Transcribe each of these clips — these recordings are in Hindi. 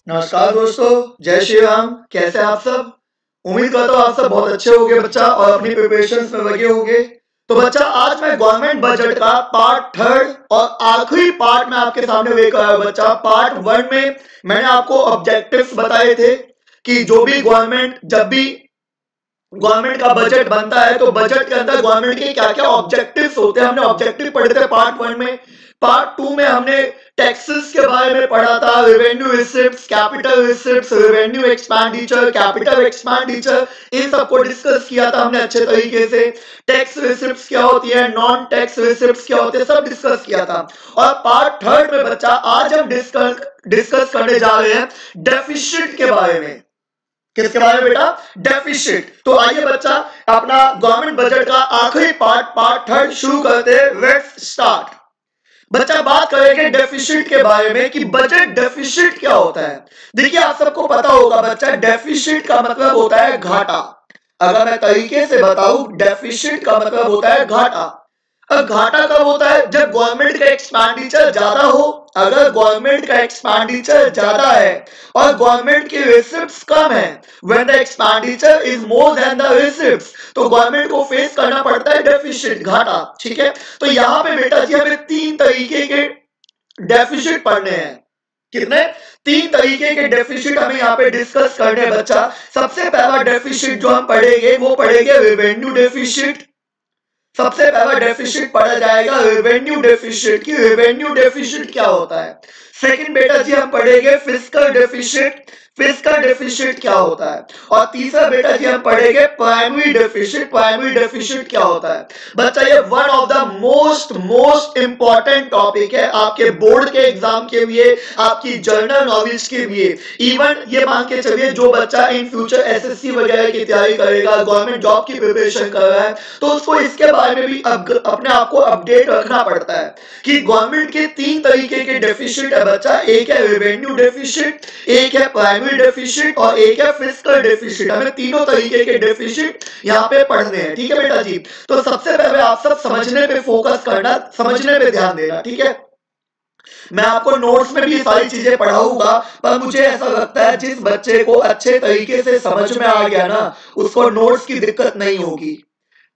नमस्कार दोस्तों, जय श्री राम। कैसे हैं आप सब? उम्मीद करता हूँ आप सब बहुत अच्छे होंगे बच्चा और अपनी प्रिपरेशंस में लगे होंगे। तो बच्चा आज मैं गवर्नमेंट बजट का पार्ट थर्ड और आखिरी पार्ट में आपके सामने लेकर आया हूं बच्चा। पार्ट 1 में मैंने आपको ऑब्जेक्टिव्स बताए थे कि जो भी जब भी गवर्नमेंट का बजट बनता है तो बजट के अंदर गवर्नमेंट के क्या क्या ऑब्जेक्टिव्स होते हैं, हमने ऑब्जेक्टिव पढ़े थे पार्ट 1 में। पार्ट 2 में हमने टैक्सेस के बारे में पढ़ा था, revenue receipts, capital receipts, revenue expenditure, capital expenditure, इन सबको डिस्कस किया था हमने अच्छे तरीके से। टैक्स रिसिप्ट्स क्या होती है, नॉन टैक्स रिसिप्ट्स क्या होते हैं, सब डिस्कस किया था। और पार्ट थर्ड में बच्चा आज हम डिस्कस करने जा रहे हैं डेफिसिट के बारे में। किसके बारे में बेटा? डेफिसिट। तो आइए बच्चा अपना गवर्नमेंट बजट का आखिरी पार्ट थर्ड शुरू करते हैं। Let's start. बच्चा बात करेंगे डेफिसिट के बारे में कि बजट डेफिसिट क्या होता है। देखिए आप सबको पता होगा बच्चा, डेफिसिट का मतलब होता है घाटा। अगर मैं तरीके से बताऊं, डेफिसिट का मतलब होता है घाटा। अब घाटा कब होता है? जब गवर्नमेंट का एक्सपेंडिचर ज्यादा हो। अगर गवर्नमेंट का एक्सपेंडिचर ज्यादा है और गवर्नमेंट की रिसिप्ट्स कम है, when the expenditure is more than the receipts, तो गवर्नमेंट को फेस करना पड़ता है डेफिसिट, घाटा। ठीक है, तो यहाँ पे बेटा जी हमें 3 तरीके के डेफिसिट पढ़ने हैं। कितने? 3 तरीके के डेफिसिट हमें यहाँ पे डिस्कस करने हैं बच्चा। सबसे पहला डेफिसिट जो हम पढ़ेंगे वो पढ़ेंगे रेवेन्यू डेफिसिट। सबसे पहला डेफिसिट पढ़ा जाएगा रेवेन्यू डेफिसिट की रेवेन्यू डेफिसिट क्या होता है। सेकंड बेटा जी हम पढ़ेंगे फिस्कल डेफिसिट। फिस्कल डेफिसिट क्या होता है। और तीसरा बेटा जी हम पढ़ेंगे प्राइमरी डेफिसिट। प्राइमरी डेफिसिट क्या होता है। बच्चा ये one of the most important topic है आपके बोर्ड के एग्जाम के लिए, आपकी जनरल नॉलेज के लिए। इवन ये मान के चलिए जो बच्चा इन फ्यूचर एसएससी वगैरह की तैयारी करेगा, गवर्नमेंट जॉब की प्रिपरेशन कर रहा है, तो उसको इसके बारे में भी अपने आप को अपडेट रखना पड़ता है कि गवर्नमेंट के 3 तरीके के डेफिसिट है बच्चा। एक है रेवेन्यू डेफिसिट, एक है प्राइमरी डेफिसिट और एक है फिस्कल डेफिसिट। हमें तीनों तरीके के डेफिसिट यहाँ पे पढ़ने हैं। ठीक है बेटा जी, तो सबसे पहले आप सब समझने पे फोकस करना, समझने पे ध्यान देना। ठीक है, मैं आपको नोट्स में भी सारी चीजें पढ़ाऊंगा, पर मुझे ऐसा लगता है जिस बच्चे को अच्छे तरीके से समझ में आ गया ना, उसको नोट्स की दिक्कत नहीं होगी।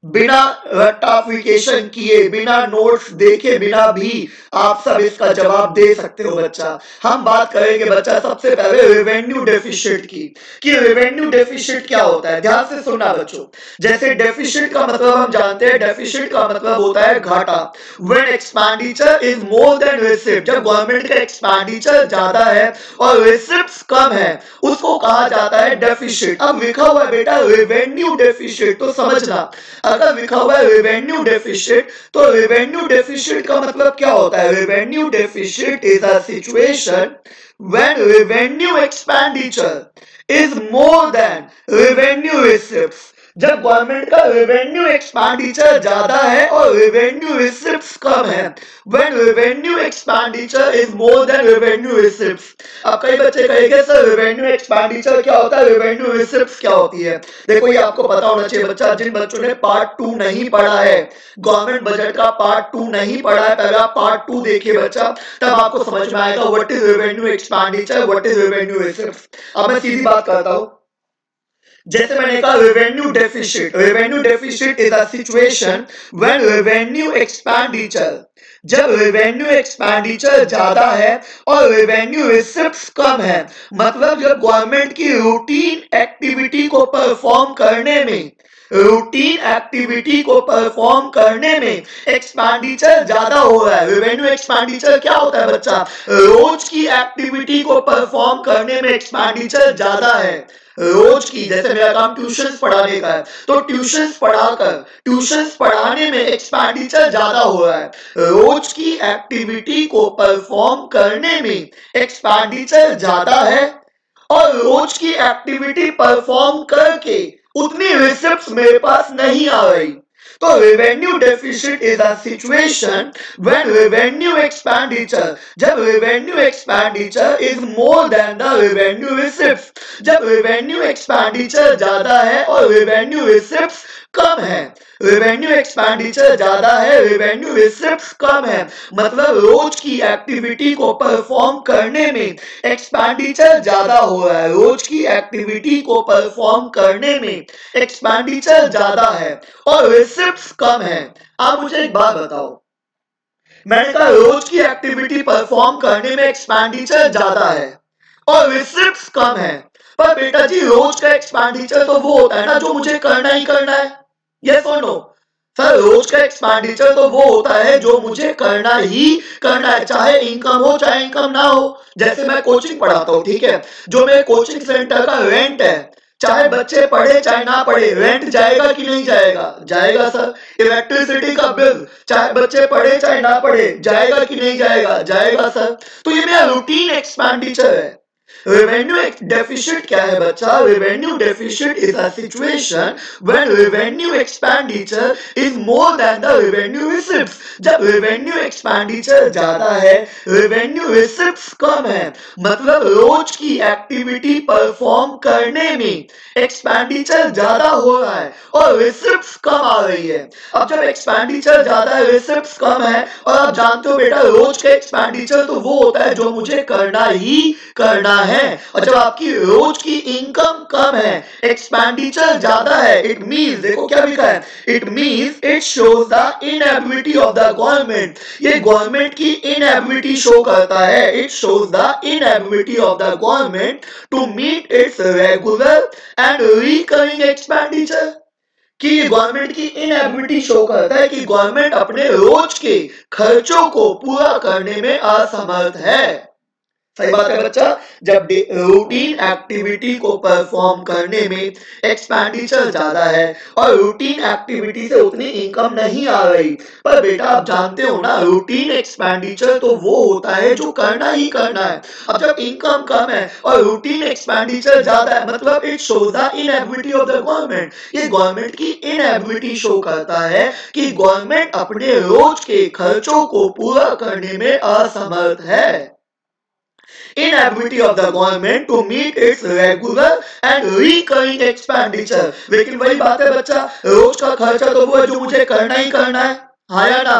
बिना रट्टाफिकेशन किए, बिना नोट्स देखे बिना भी आप सब इसका जवाब दे सकते हो बच्चा। हम बात करेंगे बच्चा सबसे पहले रेवेन्यू डेफिसिट की, कि रेवेन्यू डेफिसिट क्या होता है। ध्यान से सुनना बच्चों। जैसे डेफिसिट का मतलब हम जानते हैं, डेफिसिट का मतलब होता है घाटा। When expenditure is more then receipt, जब गवर्नमेंट का एक्सपेंडिचर ज्यादा है और रिसिप्ट्स कम है, उसको कहा जाता है डेफिसिट। अब लिखा हुआ है बेटा रेवेन्यू डेफिसिट, तो समझना अगर लिखा हुआ है रेवेन्यू डेफिसिट, तो रेवेन्यू डेफिसिट का मतलब क्या होता है। Revenue deficit is a situation when revenue expenditure is more then revenue receipts. जब गवर्नमेंट का रेवेन्यू एक्सपेंडिचर ज्यादा है और रेवेन्यू रिसिप्ट्स कम है, when revenue expenditure is more then revenue receipts. अब कई बच्चे कहेंगे सर रेवेन्यू एक्सपेंडिचर क्या होता है, रेवेन्यू रिसिप्ट्स क्या होती है। देखो ये आपको पता होना चाहिए बच्चा, जिन बच्चों ने पार्ट 2 नहीं पढ़ा है, गवर्नमेंट बजट का पार्ट 2 नहीं पढ़ा है, पहले आप पार्ट 2 देखिए बच्चा, तब आपको समझ में आएगा what is revenue expenditure, what is revenue receipts. अब मैं सीधी बात करता हूं, जैसे मैंने कहा revenue deficit, revenue deficit is a situation when revenue expenditure, जब रेवेन्यू एक्सपेंडिचर ज्यादा है और रेवेन्यू रिसिप्ट्स कम है, मतलब जब गवर्नमेंट की रूटीन एक्टिविटी को परफॉर्म करने में, रूटीन एक्टिविटी को परफॉर्म करने में एक्सपेंडिचर ज्यादा हो रहा है। रेवेन्यू एक्सपेंडिचर क्या होता है बच्चा, रोज की एक्टिविटी को परफॉर्म करने में एक्सपेंडिचर ज्यादा है। रोज की, जैसे मेरा काम ट्यूशंस पढ़ाने का है, तो ट्यूशंस पढ़ाकर, ट्यूशंस पढ़ाने में एक्सपेंडिचर ज्यादा हो रहा है। रोज की एक्टिविटी को परफॉर्म करने में एक्सपेंडिचर ज्यादा है और रोज की एक्टिविटी परफॉर्म करके उतनी रिसिप्ट्स मेरे पास नहीं आ रही। तो revenue deficit is a situation when revenue expenditure, जब revenue expenditure is more than the revenue receipts, जब रेवेन्यू एक्सपेंडिचर ज्यादा है और रेवेन्यू रिसिप्ट्स कम है, रेवेन्यू एक्सपेंडिचर ज्यादा है, रेवेन्यू रिसिप्ट्स कम है। मतलब रोज की एक्टिविटी को परफॉर्म करने में एक्सपेंडिचर ज्यादा हो रहा है, रोज की एक्टिविटी को परफॉर्म करने में एक्सपेंडिचर ज्यादा है और रिसिप्ट्स कम है। आप मुझे एक बात बताओ, मैंने कहा रोज की एक्टिविटी परफॉर्म करने में एक्सपेंडिचर ज्यादा है और रिसिप्ट्स कम है, पर बेटा जी रोज का एक्सपेंडिचर तो वो होता है ना जो मुझे करना ही करना है, यस और नो? सर रोज का एक्सपेंडिचर तो वो होता है जो मुझे करना ही करना है, चाहे इनकम हो चाहे इनकम ना हो। जैसे मैं कोचिंग पढ़ाता हूँ, ठीक है, जो मेरे कोचिंग सेंटर का रेंट है, चाहे बच्चे पढ़े चाहे ना पढ़े, रेंट जाएगा कि नहीं जाएगा? जाएगा सर। इलेक्ट्रिसिटी का बिल, चाहे बच्चे पढ़े चाहे ना पढ़े, जाएगा कि नहीं जाएगा? जाएगा सर। तो ये मेरा रूटीन एक्सपेंडिचर है। रेवेन्यू डेफिसिट क्या है बच्चा? Revenue deficit is a situation when revenue expenditure is more than the revenue receipts. जब रेवेन्यू एक्सपेंडिचर ज्यादा है, रेवेन्यू रिसिप्ट्स कम है, मतलब रोज की एक्टिविटी परफॉर्म करने में एक्सपेंडिचर ज्यादा हो रहा है और रिसिप्ट्स कम आ रही है। अब जब एक्सपेंडिचर ज्यादा है, रिसिप्ट्स कम है, और आप जानते हो बेटा रोज का एक्सपेंडिचर तो वो होता है जो मुझे करना ही करना है, और जब आपकी रोज की इनकम कम है, एक्सपेंडिचर ज्यादा है, इट मींस, देखो क्या लिखा है, it means it shows the inability of the government. ये गवर्नमेंट की इनएबिलिटी शो करता है, it shows the inability of the government to meet its regular and recurring expenditure. कि गवर्नमेंट की इनएबिलिटी शो करता है कि गवर्नमेंट अपने रोज के खर्चों को पूरा करने में असमर्थ है। सही बात है बच्चा। जब रूटीन एक्टिविटी को परफॉर्म करने में एक्सपेंडिचर ज्यादा है और रूटीन एक्टिविटी से उतनी इनकम नहीं आ रही, पर बेटा आप जानते हो ना रूटीन एक्सपेंडिचर तो वो होता है जो करना ही करना है। अब जब इनकम कम है और रूटीन एक्सपेंडिचर ज्यादा है, मतलब it shows the inability of the government. ये गवर्नमेंट की इनएबिलिटी शो करता है कि गवर्नमेंट अपने रोज के खर्चों को पूरा करने में असमर्थ है। Inability of the government to meet its regular and recurring expenditure। लेकिन वही बात है बच्चा, रोज का खर्चा तो वो है जो मुझे करना ही करना है, हाँ या ना?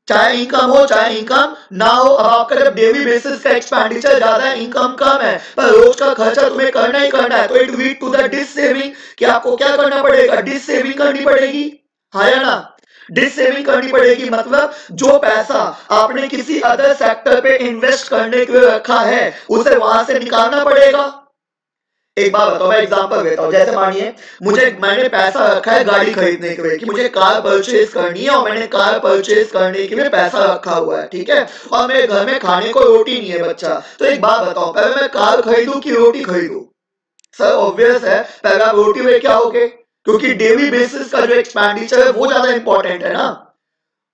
चाहे इनकम हो चाहे इनकम ना हो। अब आपका जब डेली बेसिस का एक्सपेंडिचर ज्यादा है, इनकम कम है, पर रोज का खर्चा तुम्हें करना ही करना है, तो it lead to the dissaving. कि आपको क्या करना पड़ेगा? डिस सेविंग करनी पड़ेगी, हाँ या ना? डिस सेविंग करनी पड़ेगी, मतलब जो पैसा आपने किसी अदर सेक्टर पे इन्वेस्ट करने के लिए रखा है उसे वहां से निकालना पड़ेगा। एक बात बताओ, मैं एग्जांपल देता हूँ। जैसे मानिए मैंने पैसा रखा है गाड़ी खरीदने के लिए, कि मुझे कार परचेज करनी है और मैंने कार परचेज करने के लिए पैसा रखा हुआ है, ठीक है, और मेरे घर में खाने को रोटी नहीं है बच्चा। तो एक बात बताओ, पहले मैं कार खरीदूं कि रोटी खरीदूं? सर ऑब्वियस है, पहले आप रोटी में क्या होगे, क्योंकि डेली बेसिस का जो एक्सपेंडिचर है वो ज्यादा इंपॉर्टेंट है ना।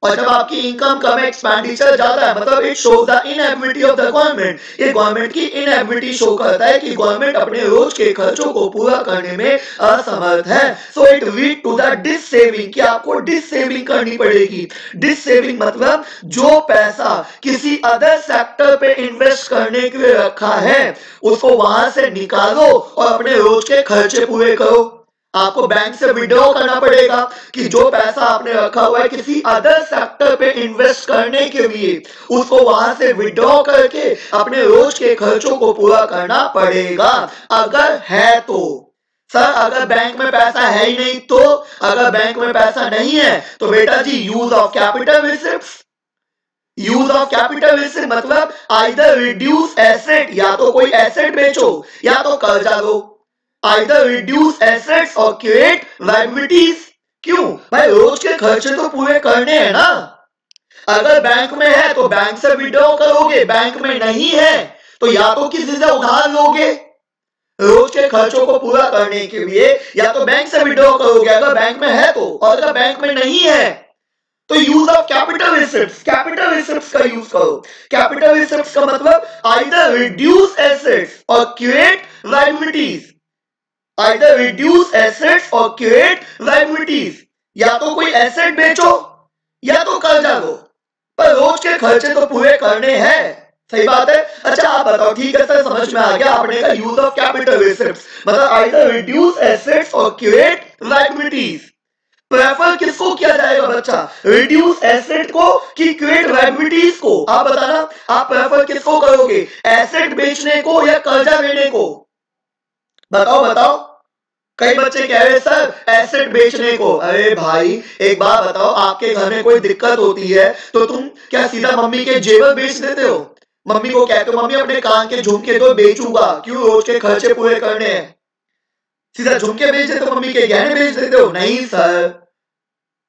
और जब आपकी इनकम कम है, एक्सपेंडिचर ज्यादा है, मतलब it shows the inability of the government. ये गवर्नमेंट की इनएबिलिटी शो करता है कि गवर्नमेंट अपने रोज के खर्चों को पूरा करने में असमर्थ है। So it lead to the dissaving, कि आपको डिस सेविंग करनी पड़ेगी। डिस सेविंग मतलब जो पैसा किसी अदर सेक्टर पे इन्वेस्ट करने के लिए रखा है उसको वहां से निकालो और अपने रोज के खर्चे पूरे करो। आपको बैंक से विड्रॉ करना पड़ेगा कि जो पैसा आपने रखा हुआ है किसी अदर सेक्टर पे इन्वेस्ट करने के लिए, उसको वहां से विड्रॉ करके अपने रोज के खर्चों को पूरा करना पड़ेगा, अगर है तो। सर अगर बैंक में पैसा है ही नहीं तो? अगर बैंक में पैसा नहीं है तो बेटा जी use of capital receipts. Use of capital receipt मतलब आइदर रिड्यूस एसेट, या तो कोई एसेट बेचो या तो कर्जा लो। Either reduce assets or create liabilities। क्यों भाई? रोज के खर्चे तो पूरे करने हैं ना। अगर बैंक में है तो बैंक से विड्रॉ करोगे, बैंक में नहीं है तो या तो किसी से उधार लोगे रोज के खर्चों को पूरा करने के लिए, या तो बैंक से विड्रॉ करोगे अगर बैंक में है तो, और अगर बैंक में नहीं है तो use of capital receipts, capital receipts का यूज करो। कैपिटल रिसिप्ट्स का मतलब आइदर रिड्यूस एसेट्स और create liabilities. Either reduce assets or create liabilities। या तो कोई एसेट बेचो या तो कर्जा लो, पर रोज के खर्चे तो पूरे करने हैं। सही बात है। अच्छा आप बताओ, ठीक है सर समझ में आ गया, आपने का यूज ऑफ कैपिटल रिसिप्ट्स मतलब आइदर रिड्यूस एसेट्स और क्रिएट लायबिलिटीज। प्रेफर किसको किया जाएगा बच्चा? रिड्यूस एसेट को कि क्रिएट लायबिलिटीज को? आप बताना, आप प्रेफर किसको करोगे? एसेट बेचने को या कर्जा लेने को? बताओ बताओ। कई बच्चे कह रहे सर एसेट बेचने को। अरे भाई एक बात बताओ, आपके घर में कोई दिक्कत होती है तो तुम क्या सीधा मम्मी के जेवर बेच देते हो? मम्मी को कहते हो मम्मी अपने कान के झुमके तो बेचूंगा, क्यों? रोज के खर्चे पूरे करने हैं। सीधा झुमके बेच देते हो, मम्मी के गहने बेच देते हो? नहीं सर,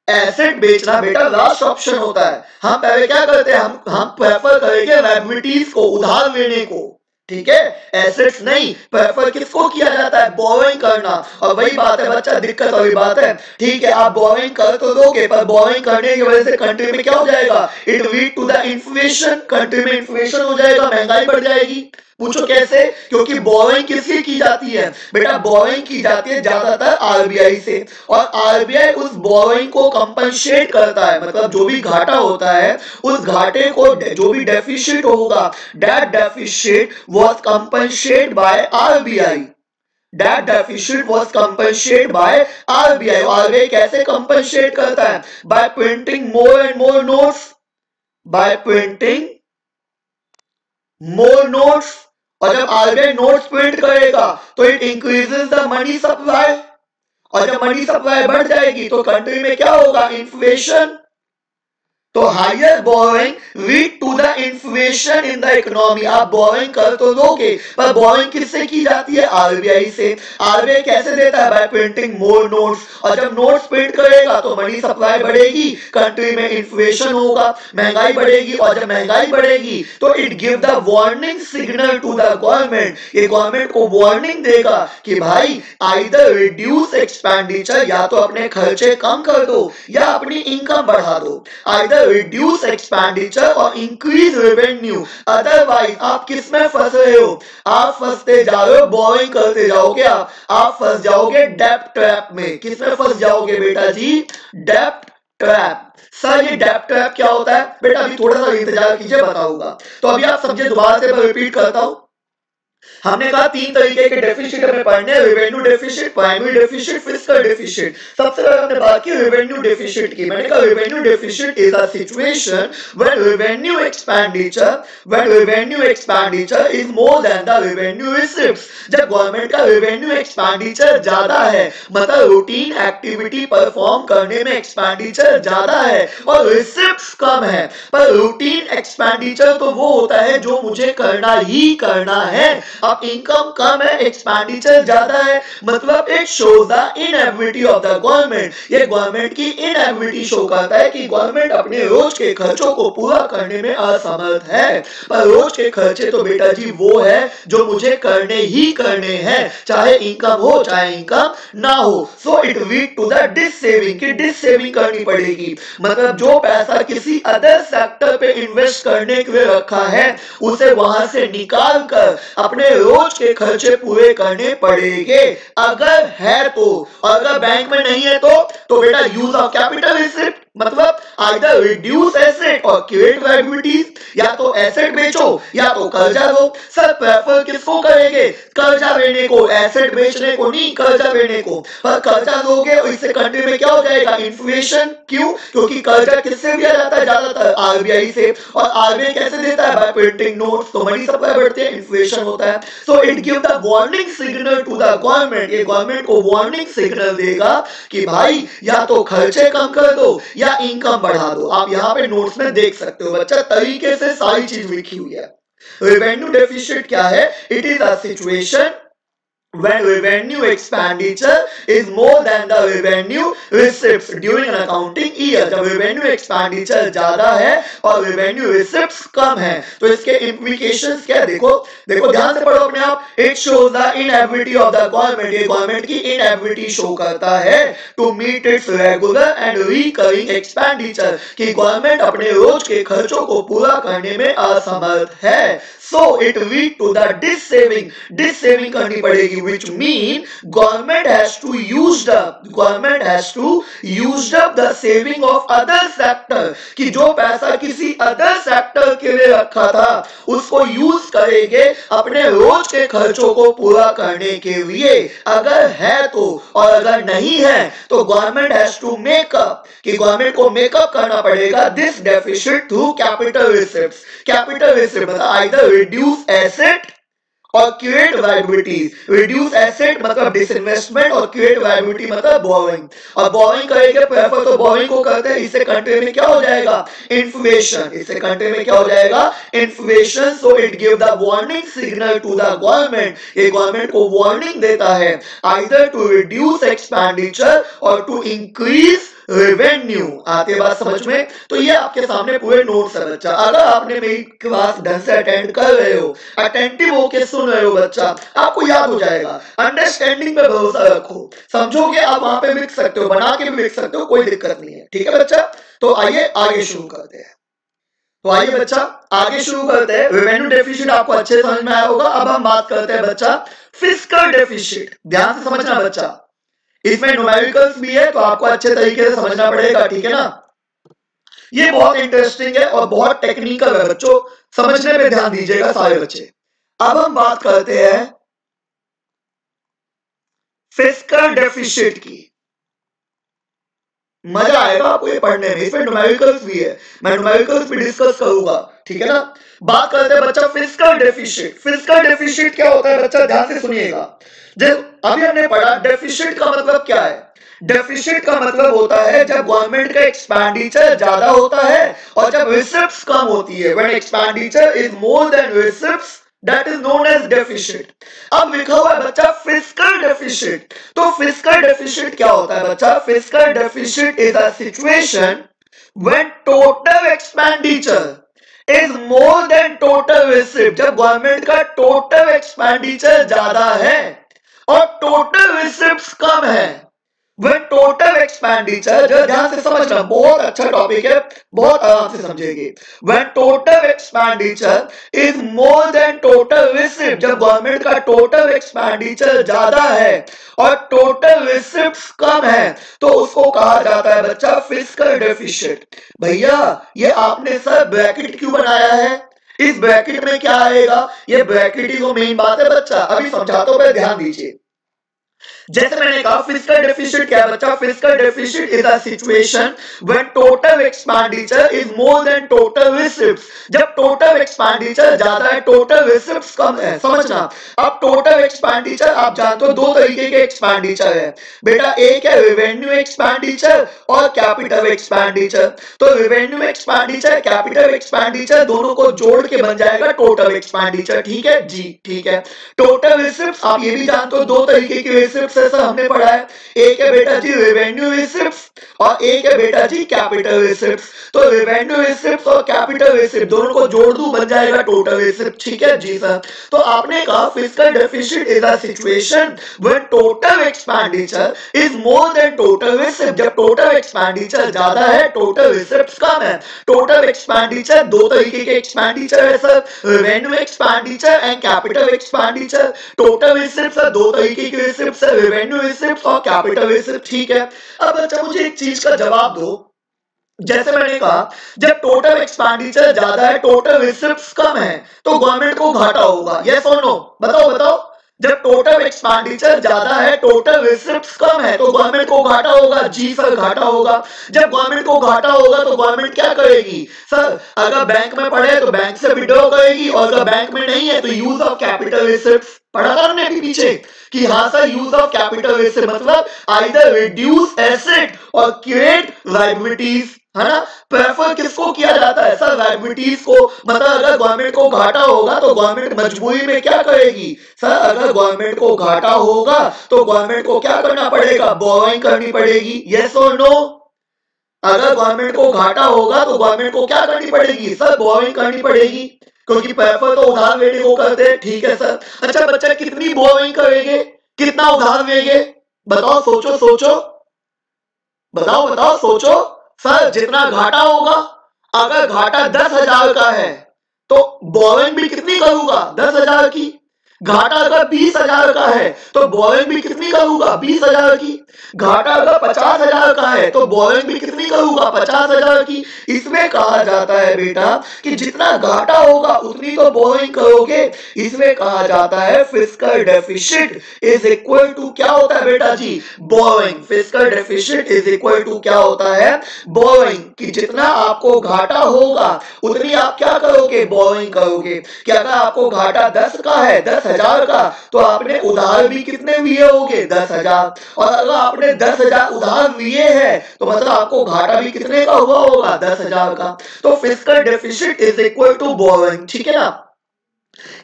एसेट बेचना बेटा लास्ट ऑप्शन होता है। हम पहले क्या करते हैं, हम प्रेफर करेंगे लायबिलिटीज को, उधार लेने को, ठीक है, एसेट्स नहीं। प्रेफर किसको किया जाता है? बोरोइंग करना। और वही बात है बच्चा, दिक्कत वाली बात है, ठीक है, आप बोरोइंग कर तो दोगे, पर बोरोइंग करने की वजह से कंट्री में क्या हो जाएगा? It lead to the inflation. Country में इन्फ्लेशन हो जाएगा, महंगाई बढ़ जाएगी। पूछो कैसे? क्योंकि बोरोइंग किससे की जाती है बेटा? बोरोइंग की जाती है ज्यादातर आरबीआई से, और आरबीआई उस बोरोइंग को कंपनसेट करता है। मतलब जो भी घाटा होता है, उस घाटे को, जो भी डेफिसिट होगा, that deficit was compensated by RBI. That deficit was compensated by RBI. RBI कैसे compensate करता है? By printing more and more notes. By printing more notes. और जब आरबीआई नोट्स प्रिंट करेगा तो it increases the money supply, और जब मनी सप्लाई बढ़ जाएगी तो कंट्री में क्या होगा? इन्फ्लेशन। तो higher borrowing lead to the inflation in the economy. आप बोरोइंग कर तो दोगे, पर बोरोइंग किससे की जाती है? आरबीआई से। आरबीआई कैसे देता है? बाय प्रिंटिंग मोर नोट्स, और जब नोट्स प्रिंट करेगा तो मनी सप्लाई बढ़ेगी, कंट्री में इन्फ्लेशन होगा, महंगाई बढ़ेगी, और जब महंगाई बढ़ेगी तो it give the warning signal to the government. ये गवर्नमेंट को वार्निंग देगा कि भाई आइदर रिड्यूस एक्सपेंडिचर, या तो अपने खर्चे कम कर दो या अपनी इनकम बढ़ा दो। आइदर reduce expenditure और increase revenue, otherwise आप किस में फंस रहे हो? आप फंसते जा रहे हो, बोरिंग करते जाओगे, आप फंस जाओगे डेप्ट ट्रैप में। किस में फंस जाओगे बेटा जी? डेप्ट ट्रैप। सर ये डेप्ट ट्रैप क्या होता है बेटा? अभी थोड़ा सा इंतजार कीजिए, बताऊंगा। तो अभी आप समझे, दोबारा से मैं रिपीट करता हूं। हमने कहा तीन तरीके के डेफिसिट हमें पढ़ने हैं, revenue deficit, primary deficit, fiscal deficit. सबसे पहले हमने बात की रेवेन्यू डेफिसिट की। मैंने कहा revenue deficit is a situation when revenue expenditure is more than the revenue receipts. जब गवर्नमेंट का रेवेन्यू एक्सपेंडिचर ज्यादा है, मतलब रूटीन एक्टिविटी परफॉर्म करने में एक्सपेंडिचर ज्यादा है और रिसीव्ड्स कम है। पर रूटीन एक्सपेंडिचर तो वो होता है जो मुझे करना ही करना है। अब इनकम कम है, एक्सपेंडिचर ज्यादा है, मतलब it shows the inability of the government. ये गवर्नमेंट की इनएबिलिटी शो करता है कि गवर्नमेंट अपने रोज के खर्चों को पूरा करने में असमर्थ है। पर रोज के खर्चे तो बेटा जी वो है जो मुझे करने ही करने हैं, चाहे इनकम हो चाहे इनकम ना हो। So it lead to the dissaving, की डिस सेविंग करनी पड़ेगी। मतलब जो पैसा किसी अदर सेक्टर पे इन्वेस्ट करने के लिए रखा है, उसे वहां से निकाल कर अपने रोज के खर्चे पूरे करने पड़ेंगे, अगर है तो। अगर बैंक में नहीं है तो बेटा यूज ऑफ कैपिटल रिसिप्ट, मतलब आइदर रिड्यूस एसेट और क्रिएट लायबिलिटीज, या तो एसेट बेचो या तो कर्जा दो। सर प्रेफर किसको करेंगे? कर्जा लेने को, एसेट बेचने को नहीं, कर्जा लेने को। पर कर्जा दोगे और इससे कंट्री में क्या हो जाएगा? इन्फ्लेशन। क्यों? क्योंकि कर्जा किससे दिया जाता है? ज्यादातर आरबीआई से, और आरबीआई कैसे देता है? By printing notes. तो मनी सप्लाई बढ़ती है, इन्फ्लेशन होता है। So it give the warning signal to the government. ये गवर्नमेंट को वार्निंग सिग्नल देगा कि भाई या तो खर्चे कम कर दो या इनकम बढ़ा दो। आप यहाँ पे नोट्स में देख सकते हो बच्चा, तरीके से सारी चीज लिखी हुई है। रेवेन्यू डेफिसिट क्या है? It is a situation when revenue expenditure is more than the revenue receipts during an accounting year। जब revenue expenditure ज्यादा है और revenue receipts कम है, तो इसके implications क्या है? देखो ध्यान से पढ़ो अपने आप। It shows the inability of the government। ये गवर्नमेंट की inability शो करता है to meet its regular and recurring expenditure, कि गवर्नमेंट अपने रोज के खर्चों को पूरा करने में असमर्थ है। So it lead to the dis saving करनी पड़ेगी, which mean government has to use up the saving of other sector, कि जो पैसा किसी अदर सेक्टर के लिए रखा था उसको यूज करेंगे अपने रोज के खर्चों को पूरा करने के लिए, अगर है तो, और अगर नहीं है तो गवर्नमेंट हैज टू मेकअप, कि गवर्नमेंट को मेकअप करना पड़ेगा this deficit through capital receipts. Capital receipt मतलब आइदर रिड्यूस एसेट और क्रिएट लायबिलिटीज। रिड्यूस एसेट मतलब डिसइन्वेस्टमेंट और क्रिएट लायबिलिटी मतलब बोरिंग। और बोरिंग करेंगे प्रेफर तो बोरिंग को करते हैं, इससे कंट्री में क्या हो जाएगा, इन्फ्लेशन। इससे कंट्री में क्या हो जाएगा, inflation. So it give the warning signal to the government, ये गवर्नमेंट को वार्निंग देता है आइदर टू रिड्यूस एक्सपेंडिचर और टू इंक्रीज रेवेन्यू। आते बात समझ में? तो ये आपके सामने पूरे नोट्स है बच्चा। अगर आपने मेरी क्लास ढंग से अटेंड कर रहे हो, अटेंटिव होके सुन रहे हो बच्चा, आपको याद हो जाएगा। अंडरस्टैंडिंग पे भरोसा रखो, समझोगे आप वहां पे लिख सकते हो, बना के भी लिख सकते हो, कोई दिक्कत नहीं है। ठीक है बच्चा, तो आइए आगे शुरू करते हैं। तो आइए बच्चा आगे शुरू करते हैं। रेवेन्यू डेफिसिट आपको अच्छे समझ में आया होगा। अब हम बात करते हैं बच्चा फिस्कल डेफिसिट। ध्यान से समझना बच्चा, इसमें न्यूमेरिकल्स भी है तो आपको अच्छे तरीके से समझना पड़ेगा। ठीक है ना, ये बहुत इंटरेस्टिंग है और बहुत टेक्निकल है बच्चों, समझने पे ध्यान दीजिएगा सारे बच्चे। अब हम बात करते हैं फिस्कल डेफिसिट की। मजा आएगा आपको ये पढ़ने में, इसमें न्यूमेरिकल्स भी है, मैं न्यूमेरिकल्स भी डिस्कस करूंगा। ठीक है ना, बात करते हैं बच्चा फिस्कल डेफिसिट। फिस्कल डेफिसिट क्या होता है बच्चा, ध्यान से सुनिएगा। जब अभी हमने पढ़ा डेफिसिट का मतलब क्या है, डेफिसिट का मतलब होता है जब गवर्नमेंट का एक्सपेंडिचर ज्यादा होता है और जब रिसिप्ट्स कम होती है। When expenditure is more than receipts that is known as deficit. अब लिखा हुआ है बच्चा फिस्कल डेफिसिट। तो फिस्कल डेफिसिट क्या होता है बच्चा, fiscal deficit is a situation when total expenditure is more than total receipt. जब गवर्नमेंट का टोटल एक्सपेंडिचर ज्यादा है और टोटल रिसिप्ट्स कम है। When total expenditure, ध्यान से समझना, बहुत अच्छा टॉपिक है, बहुत आराम से समझेंगे। When total expenditure is more than total receipt, जब गवर्नमेंट का टोटल एक्सपेंडिचर ज्यादा है और टोटल रिसिप्ट्स कम है तो उसको कहा जाता है बच्चा फिस्कल डेफिसिट। भैया ये आपने सर ब्रैकेट क्यों बनाया है, इस ब्रैकेट में क्या आएगा, ये ब्रैकेट ही तो मेन बात है बच्चा। अभी समझाता हूं, ध्यान दीजिए। जैसे मैंने कहा फिस्कल डेफिसिट क्या है बच्चा, fiscal deficit is a situation when total expenditure is more than total receipts. जब टोटल एक्सपेंडिचर ज्यादा है, टोटल रिसिप्ट्स कम है। समझना, अब टोटल एक्सपेंडिचर आप जानते हो दो तरीके के एक्सपेंडिचर है बेटा, एक है रेवेन्यू एक्सपेंडिचर और कैपिटल एक्सपेंडिचर। तो रेवेन्यू एक्सपेंडिचर कैपिटल एक्सपेंडिचर दोनों को जोड़ के बन जाएगा टोटल एक्सपेंडिचर। ठीक है जी, ठीक है। टोटल रिसिप्ट्स आप ये भी जानते हो दो तरीके के रिसिप्ट्स ऐसा हमने पढ़ा है, एक है बेटा जी रेवेन्यू रिसिप्ट्स और एक है बेटा जी कैपिटल रिसिप्ट्स। तो रेवेन्यू रिसिप्ट्स और कैपिटल रिसिप्ट दोनों को जोड़ दूं बन जाएगा टोटल रिसिप्ट। ठीक है जी सर। तो आपने कहा fiscal deficit is a situation when total expenditure is more than total receipt. जब टोटल एक्सपेंडिचर ज्यादा है, टोटल रिसिप्ट्स कम है। टोटल एक्सपेंडिचर दो तरीके के एक्सपेंडिचर है sir, revenue expenditure and capital expenditure. Total receipts दो तरीके के रिसिप्ट्स है, रेवेन्यू रिसिप्ट और कैपिटल रिसिप्ट। ठीक है, अब बच्चा मुझे एक चीज का जवाब दो, जैसे मैंने कहा जब टोटल एक्सपेंडिचर ज्यादा है, टोटल रिसिप्ट्स कम है तो गवर्नमेंट को घाटा होगा, यस और नो, बताओ बताओ। जब टोटल एक्सपेंडिचर ज्यादा है, टोटल रिसिप्ट्स कम है तो गवर्नमेंट को घाटा होगा, जी सर घाटा होगा। जब गवर्नमेंट को घाटा होगा तो गवर्नमेंट क्या करेगी सर, अगर बैंक में पड़े तो बैंक से विड्रॉ करेगी और अगर बैंक में नहीं है तो यूज ऑफ कैपिटल रिसिप्ट्स। पढ़ा था हमने अभी पीछे कि हाँ sir use of capital receipt मतलब आइदर रिड्यूस एसेट और क्रिएट लायबिलिटीज, है ना। प्रेफर किसको किया जाता है सर, लायबिलिटीज को। मतलब अगर गवर्नमेंट को घाटा होगा तो गवर्नमेंट मजबूरी में क्या करेगी सर, अगर गवर्नमेंट को घाटा होगा तो गवर्नमेंट को क्या करना पड़ेगा, बोरोइंग करनी पड़ेगी, यस और नो। अगर गवर्नमेंट को घाटा होगा तो गवर्नमेंट को क्या करनी पड़ेगी सर, बोरोइंग करनी पड़ेगी, क्योंकि प्रेफर तो उधार लेने को करते हैं। ठीक है सर। अच्छा बच्चा कितनी बोरोइंग करेंगे, कितना उधार लेंगे, बताओ सोचो सोचो, बताओ बताओ सोचो सर। जितना घाटा होगा, अगर घाटा 10,000 का है तो बोरोइंग भी कितनी करूंगा, 10,000 की। घाटा अगर 20,000 का है तो बोरिंग भी कितनी करूंगा? 20,000 की। घाटा अगर 50,000 का है तो बोरिंग भी कितनी करूंगा? 50,000 की। इसमें कहा जाता है बेटा कि जितना घाटा होगा उतनी तो बोरिंग करोगे। इसमें कहा जाता है fiscal deficit is equal to क्या होता है बेटा जी? Borrowing. Fiscal deficit is equal to क्या होता है? बोरिंग। कि जितना आपको घाटा होगा उतनी आप क्या करोगे? बोरिंग करोगे। कि अगर आपको घाटा 10 का है, 10,000 का, तो आपने उधार भी कितने लिए होंगे? 10,000। और अगर आपने 10,000 उधार लिए हैं तो मतलब आपको घाटा भी कितने का हुआ होगा? 10,000 का। तो fiscal deficit is equal to borrowing. ठीक है ना?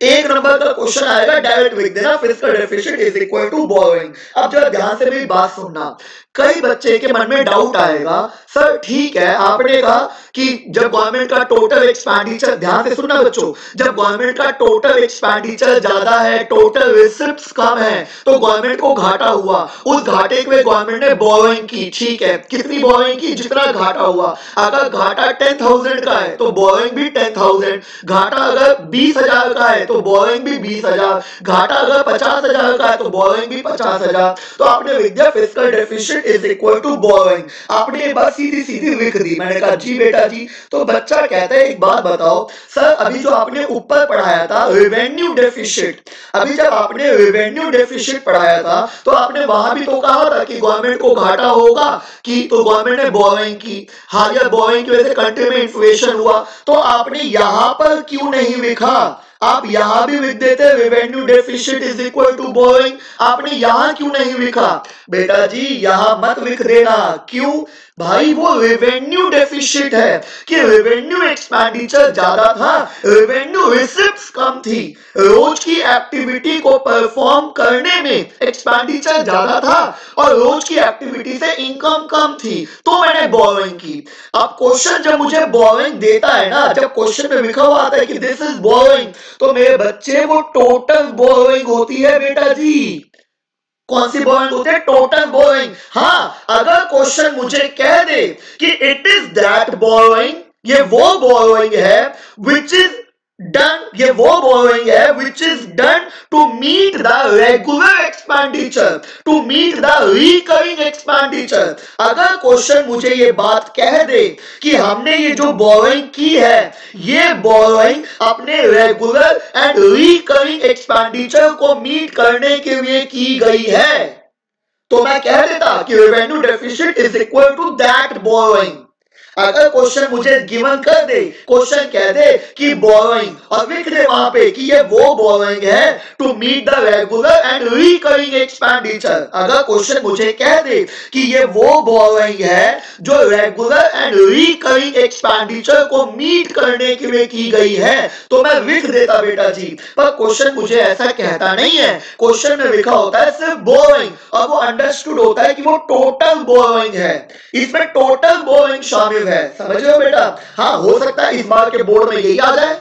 एक नंबर का क्वेश्चन आएगा, डायरेक्ट लिख देना fiscal deficit is equal to borrowing. अब जरा ध्यान से मेरी बात सुनना। कई बच्चे के मन में डाउट आएगा, सर ठीक है आपने कहा कि जब गवर्नमेंट का टोटल एक्सपेंडिचर, ध्यान से सुनना बच्चों, जब गवर्नमेंट का टोटल एक्सपेंडिचर ज्यादा है, टोटल रिसिप्ट्स कम है, तो गवर्नमेंट को घाटा हुआ। उस घाटे के गवर्नमेंट ने बोरिंग की। ठीक है, कितनी बोरिंग की? जितना घाटा हुआ। अगर घाटा 10,000 का है तो बोरिंग भी 10,000। घाटा अगर 20,000 का है तो बोरिंग भी 20,000। घाटा अगर 50,000 का है तो बोरिंग भी 50,000। तो आपने लिख दिया fiscal deficit is equal to borrowing. आपने ये बात सीधी सीधी लिख दी। मैंने कहा जी बेटा जी। तो बच्चा कहता है एक बात बताओ सर, अभी जो आपने ऊपर पढ़ाया था रेवेन्यू डेफिसिट, अभी जब आपने रेवेन्यू डेफिसिट पढ़ाया था तो आपने वहां भी तो कहा था कि गवर्नमेंट को घाटा होगा, कि तो गवर्नमेंट ने बोरिंग की। हायर बोरिंग की वजह से कंट्री में इन्फ्लेशन हुआ। तो आपने यहां पर क्यों नहीं लिखा? आप यहां भी लिख देते revenue deficit is equal to borrowing. आपने यहां क्यों नहीं लिखा? बेटा जी यहां मत लिख देना। क्यों भाई? वो रेवेन्यू डेफिसिट है कि रेवेन्यू एक्सपेंडिचर ज्यादा था, रेवेन्यू रिसिप्ट्स कम थी। रोज की एक्टिविटी को परफॉर्म करने में एक्सपेंडिचर ज्यादा था और रोज की एक्टिविटी से इनकम कम थी, तो मैंने बोरिंग की। अब क्वेश्चन जब मुझे बोरिंग देता है ना, जब क्वेश्चन में लिखा हुआ आता है कि दिस इज बोरिंग, तो मेरे बच्चे वो टोटल बोरिंग होती है बेटा जी। कौन सी बोरिंग होती है? Total boring. हाँ, अगर क्वेश्चन मुझे कह दे कि इट इज दैट बोरिंग, ये वो बोरिंग है विच इज डन, ये वो बोरिंग है which is done to meet the regular expenditure, to meet the recurring expenditure. अगर क्वेश्चन मुझे ये बात कह दे कि हमने ये जो बोरिंग की है, ये बोरिंग अपने रेगुलर एंड रिकरिंग एक्सपेंडिचर को मीट करने के लिए की गई है, तो मैं कह देता कि revenue deficit is equal to that borrowing. अगर क्वेश्चन मुझे गिवन कर दे, क्वेश्चन कह दे कि बोरिंग और लिख दे वहां पे कि ये वो बोरिंग है to meet the regular and recurring expenditure, अगर क्वेश्चन मुझे कह दे कि ये वो बोरिंग है जो रेगुलर एंड रिकरिंग एक्सपेंडिचर को मीट करने के लिए की गई है, तो मैं लिख देता बेटा जी। पर क्वेश्चन मुझे ऐसा कहता नहीं है। क्वेश्चन में लिखा होता है सिर्फ बोरिंग और वो अंडरस्टूड होता है कि वो टोटल बोरिंग है, इसमें टोटल बोरिंग शामिल है। समझ रहे हो बेटा? हाँ, हो सकता है इस बार के बोर्ड में यही आ जाए,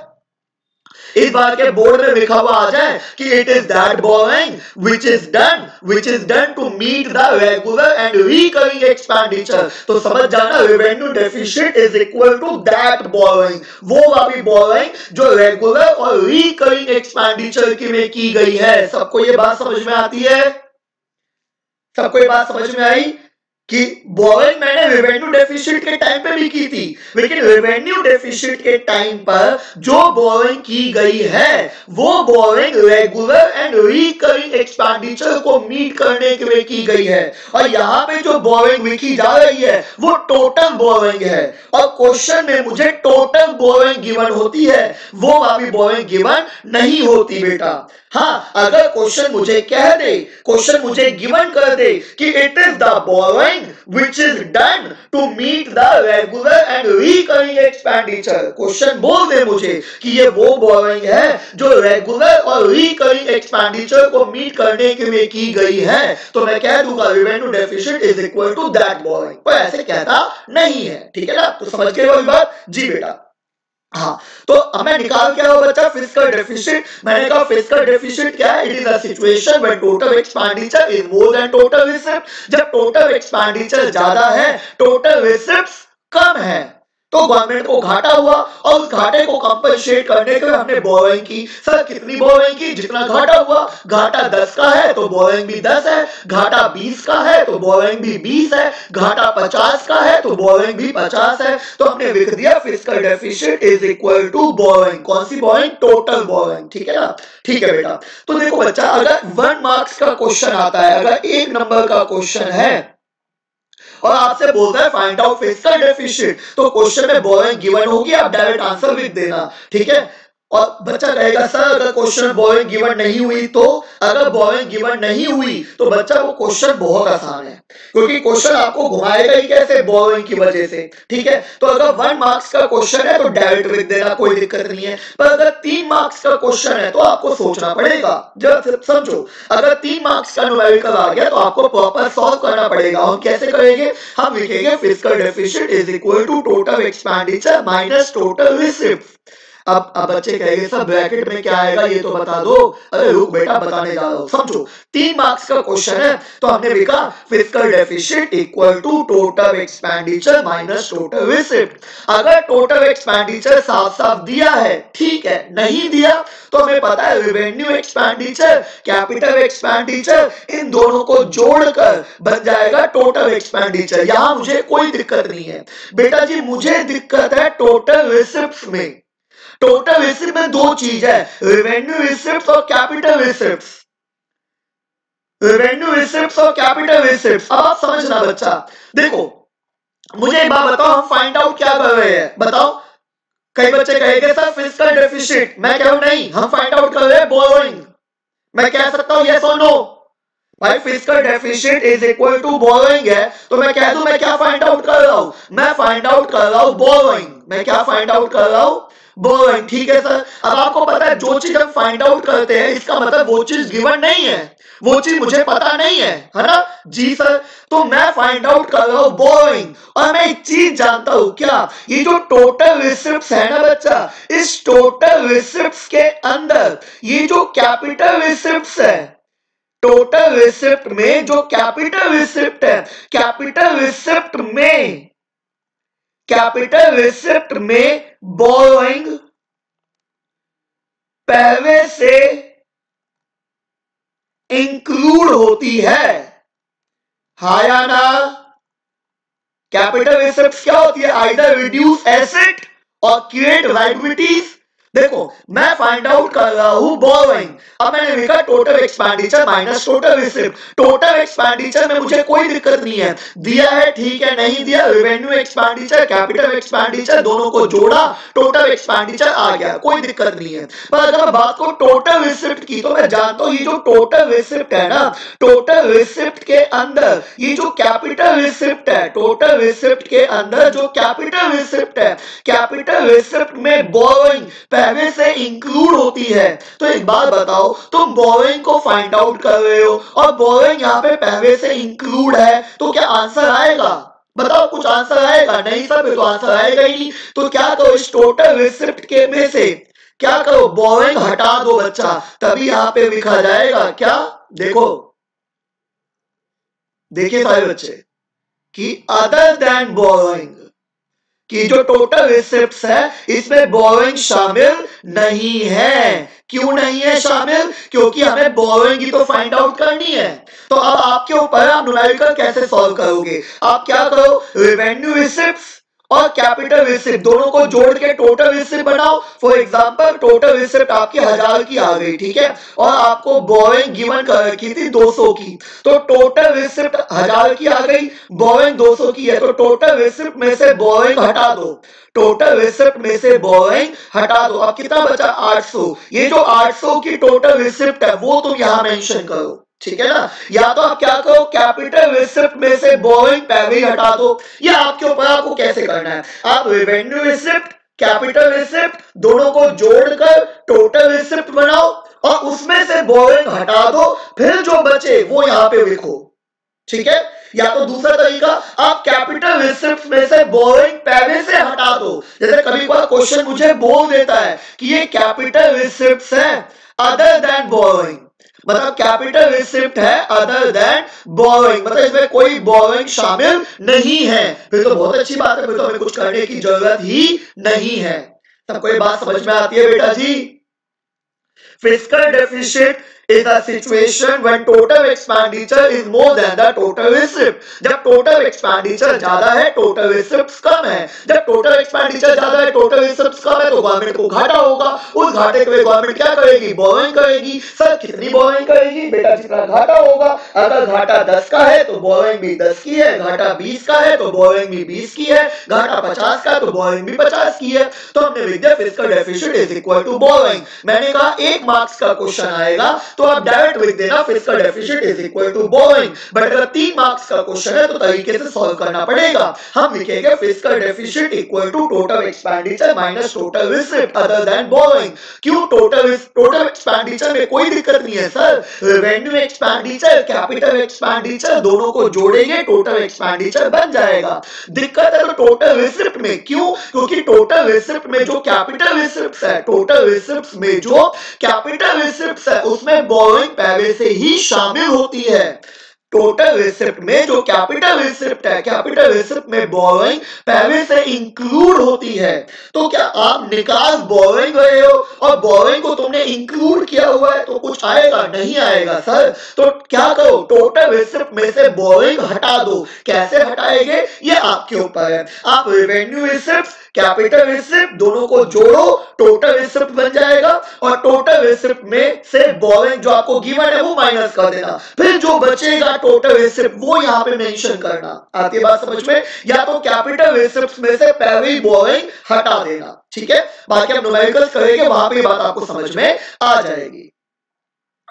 इस बार के बोर्ड में लिखा हुआ आ जाए कि it is that boring which is done to meet the regular and recurring expenditure। तो समझ जाना revenue deficit is equal to that borrowing, वो वाली बोरिंग जो रेगुलर और रिकरिंग एक्सपेंडिचर के लिए की गई है। सबको ये बात समझ में आती है? सबको ये बात समझ में आई कि बोरिंग मैंने रेवेन्यू डेफिसिट के टाइम पे भी की थी, लेकिन रेवेन्यू डेफिसिट के टाइम पर जो बोरिंग की गई है वो boring regular and recurring expenditure को मीट करने के लिए की गई है। और यहाँ पे जो बोरिंग लिखी जा रही है वो टोटल बोरिंग है, और क्वेश्चन में मुझे टोटल बोरिंग गिवन होती है, वो वाली बोरिंग गिवन नहीं होती बेटा। हाँ, अगर क्वेश्चन मुझे कह दे, क्वेश्चन मुझे गिवन कर दे कि it is the boring which is done to meet the regular and recurring expenditure, question बोल दे मुझे कि ये वो बोरिंग है जो रेगुलर और रिकरिंग एक्सपेंडिचर को मीट करने के लिए की गई है, तो मैं कह दूंगा revenue deficit is equal to that borrowing. पर ऐसे कहता नहीं है। ठीक है ना? तो समझ गए वही बात जी बेटा? हाँ, तो हमें निकाल क्या हो बच्चा? Fiscal deficit. मैंने कहा फिस्कल डेफिसिट क्या है? It is a situation when total expenditure is more than total receipt. जब टोटल एक्सपेंडिचर ज्यादा है, टोटल रिसिप्ट्स कम है। तो गवर्नमेंट को घाटा हुआ और उस घाटे को कंपनसेट करने के लिए हमने बोरोइंग की। सर कितनी बोरोइंग की? जितना घाटा हुआ। घाटा 10 का है तो बोरोइंग भी 10 है, घाटा 20 का है तो बोरोइंग भी 20 है, घाटा 50 का है तो बोरोइंग भी 50 है। तो हमने लिख दिया fiscal deficit is equal to borrowing. कौन सी बोरोइंग? Total borrowing. ठीक है ना? ठीक है बेटा। तो देखो बच्चा, अगर 1 मार्क्स का क्वेश्चन आता है, अगर 1 नंबर का क्वेश्चन है और आपसे बोलता है फाइंड आउट फिस्कल डेफिसिट, तो क्वेश्चन में बोरोइंग गिवन होगी, आप डायरेक्ट आंसर लिख देना। ठीक है? और बच्चा कहेगा सर अगर क्वेश्चन बोरोइंग गिवन नहीं हुई तो? अगर बोरोइंग गिवन नहीं हुई तो बच्चा वो क्वेश्चन बहुत आसान है, क्योंकि क्वेश्चन आपको घुमाएगा ही कैसे? बोरोइंग की वजह से। ठीक है? तो अगर 1 मार्क्स का क्वेश्चन है तो डायरेक्ट लिख देना, कोई दिक्कत नहीं है। पर अगर 3 मार्क्स का क्वेश्चन है तो आपको सोचना पड़ेगा। जब समझो, अगर 3 मार्क्स का न्यूमेरिकल आ गया तो आपको प्रॉपर सॉल्व करना पड़ेगा। हम कैसे करेंगे? हम लिखेंगे fiscal deficit is equal to total expenditure minus total receipt. अब बच्चे कहेंगे सर ब्रैकेट में क्या आएगा ये तो बता दो। अरे रुक बेटा, बताने जा रहा हूं। समझो, 3 मार्क्स का क्वेश्चन है तो हमने लिखा fiscal deficit equal to total expenditure minus total receipt. अगर टोटल एक्सपेंडिचर साफ साफ दिया है ठीक है, नहीं दिया तो हमें पता है रेवेन्यू एक्सपेंडिचर, कैपिटल एक्सपेंडिचर, इन दोनों को जोड़कर बन जाएगा टोटल एक्सपेंडिचर। यहां मुझे कोई दिक्कत नहीं है बेटा जी, मुझे दिक्कत है टोटल रिसिप्ट्स में। टोटल रिसिप्ट में 2 चीज है, रेवेन्यू रिसिप्ट और कैपिटल रिसिप्ट। रेवेन्यू रिसिप्ट और कैपिटल रिसिप्ट। अब आप समझना बच्चा, देखो मुझे एक बात बताओ, हम फाइंड आउट क्या कर रहे हैं? बताओ। कई बच्चे कहेंगे सर फिस्कल डेफिसिट, मैं कहूं नहीं, हम फाइंड आउट कर रहे हैं बोरोइंग। मैं कह सकता हूं यस और नो? भाई fiscal deficit is equal to borrowing है तो मैं कह दूं मैं क्या फाइंड आउट कर रहा हूं? मैं फाइंड आउट कर रहा हूं बोरोइंग। मैं क्या फाइंड आउट कर रहा हूं? बोरोइंग। ठीक है सर। अब आपको पता है जो चीज हम फाइंड आउट करते हैं इसका मतलब वो चीज गिवन नहीं है, वो चीज मुझे पता नहीं है ना? जी सर। तो मैं फाइंड आउट कर रहा हूं बोरोइंग और मैं एक चीज जानता हूं, क्या? ये जो टोटल रिसिप्ट्स है ना बच्चा, इस टोटल रिसिप्ट्स के अंदर ये जो कैपिटल रिसिप्ट्स है, टोटल रिसिप्ट में जो कैपिटल रिसिप्ट है, कैपिटल रिसिप्ट में बोरोइंग पहले से इंक्लूड होती है। हाँ या ना? कैपिटल रिसिप्ट क्या होती है? आइदर रिड्यूस एसेट और क्रिएट लायबिलिटीज। देखो मैं फाइंड आउट कर रहा हूं बोरोइंग, अब मैंने लिखा total expenditure minus total receipt. Total expenditure में मुझे कोई दिक्कत नहीं है, दिया है ठीक है, नहीं दिया रेवेन्यू एक्सपेंडिचर कैपिटल एक्सपेंडिचर दोनों को जोड़ा, टोटल एक्सपेंडिचर आ गया, कोई दिक्कत नहीं है। पर अगर बात को टोटल रिसिप्ट की तो मैं जानता हूं ये जो टोटल रिसिप्ट है ना, टोटल रिसिप्ट के अंदर ये जो कैपिटल रिसिप्ट है, टोटल रिसिप्ट के अंदर जो कैपिटल रिसिप्ट है, कैपिटल रिसिप्ट में बोरोइंग पहले से इंक्लूड होती है। तो एक बात बताओ, तुम बोरोइंग को फाइंड आउट कर रहे हो और बोरोइंग यहाँ पे पहले से इंक्लूड है तो क्या आंसर आएगा? बताओ कुछ आंसर आएगा? नहीं सर, तो आंसर आएगा ही नहीं। तो क्या करो, इस टोटल रिसिप्ट के में से क्या करो, बोरोइंग हटा दो बच्चा, तभी यहाँ पे लिखा जाएगा क्या? देखो देखिए सारे बच्चे कि अदर देन बोरोइंग कि जो टोटल रिसिप्ट्स है इसमें बोरोइंग शामिल नहीं है। क्यों नहीं है शामिल? क्योंकि हमें बोरोइंग ही तो फाइंड आउट करनी है। तो अब आपके ऊपर आप न्यूमेरिकल कैसे सॉल्व करोगे? आप क्या करो, रेवेन्यू रिसिप्ट्स और कैपिटल रिसिप्ट दोनों को जोड़ के टोटल रिसिप्ट बनाओ। फॉर एग्जांपल टोटल रिसिप्ट आपकी 1000 की आ गई, ठीक है, और आपको बोरोइंग गिवन कर रखी थी 200 की, तो टोटल रिसिप्ट 1000 की आ गई, बोरोइंग 200 की है, तो टोटल रिसिप्ट में से बोरोइंग हटा दो, टोटल रिसिप्ट में से बोरोइंग हटा दो। अब कितना बचा? 800। ये जो 800 की टोटल रिसिप्ट है वो तुम यहां मेंशन करो, ठीक है ना? या तो आप क्या करो, कैपिटल रिसिप्ट में से बोरोइंग पहले ही हटा दो, या आपके ऊपर आपको कैसे करना है, आप रेवेन्यू रिसिप्ट कैपिटल रिसिप्ट दोनों को जोड़कर टोटल रिसिप्ट बनाओ और उसमें से बोरोइंग हटा दो, फिर जो बचे वो यहां पे लिखो, ठीक है? या तो दूसरा तरीका, आप कैपिटल रिसिप्ट में से बोरोइंग पहले से हटा दो। जैसे कभी बार क्वेश्चन मुझे बोल देता है कि ये कैपिटल रिसिप्ट्स हैं अदर देन बोरोइंग, मतलब कैपिटल रिसिप्ट है अदर देन बोरोइंग, मतलब इसमें कोई बोरोइंग शामिल नहीं है। फिर तो बहुत अच्छी बात है, फिर तो हमें कुछ करने की जरूरत ही नहीं है। सबको ये बात समझ में आती है बेटा जी? Fiscal deficit is a situation when total expenditure is more than the total receipt. जब total expenditure ज्यादा है, total receipts कम है। जब total expenditure ज्यादा है, total receipts कम है, तो गवर्नमेंट को घाटा होगा। उस घाटे के लिए गवर्नमेंट क्या करेगी? बोरोइंग करेगी। सर कितनी बोरोइंग करेगी? बेटा जितना घाटा होगा। अगर घाटा 10 का है तो बोरोइंग भी 10 की है, घाटा 20 का है तो बोरोइंग भी 20 की है, घाटा 50 का तो बोरोइंग भी 50 की है। तो हमने लिख दिया fiscal deficit is equal to borrowing. मैंने कहा 1 मार्क्स का क्वेश्चन आएगा तो आप डायरेक्ट लिख देना fiscal deficit is equal to borrowing, but अगर 3 मार्क्स का क्वेश्चन है तो तरीके से सॉल्व करना पड़ेगा। हम लिखेंगे fiscal deficit equal to total expenditure minus total receipt other than borrowing. क्यों? टोटल एक्सपेंडिचर में कोई दिक्कत नहीं है sir, revenue expenditure capital expenditure दोनों को जोड़ेंगे टोटल एक्सपेंडिचर बन जाएगा। दिक्कत है तो टोटल रिसिप्ट में। क्यों? क्योंकि टोटल रिसिप्ट में जो कैपिटल रिसिप्ट है, टोटल रिसिप्ट में जो कैपिटल रिसिप्ट है उसमें बोरोइंग पहले से ही शामिल होती है। टोटल रिसिप्ट में जो कैपिटल रिसिप्ट है, कैपिटल रिसिप्ट में बोरोइंग पहले से इंक्लूड होती है। तो क्या आप निकास बोरोइंग रहे हो और बोरोइंग को तुमने इंक्लूड किया हुआ है तो कुछ आएगा? नहीं आएगा सर। तो क्या करो? टोटल रिसिप्ट में से बोरोइंग हटा दो। कैसे हटाएंगे ये आपके ऊपर है। आप रेवेन्यू रिसिप्ट कैपिटल रिसिप्ट दोनों को जोड़ो, टोटल रिसिप्ट बन जाएगा और टोटल रिसिप्ट में से बोरोइंग जो आपको गिवन है वो माइनस कर देना। फिर जो बचेगा टोटल रिसिप्ट वो यहां पे मेंशन करना। आती है बात समझ में? या तो कैपिटल रिसिप्ट में से पहले ही बोरोइंग हटा देना, ठीक है? बाकी हम न्यूमेरिकल्स करेंगे, वहां पे बात आपको समझ में आ जाएगी।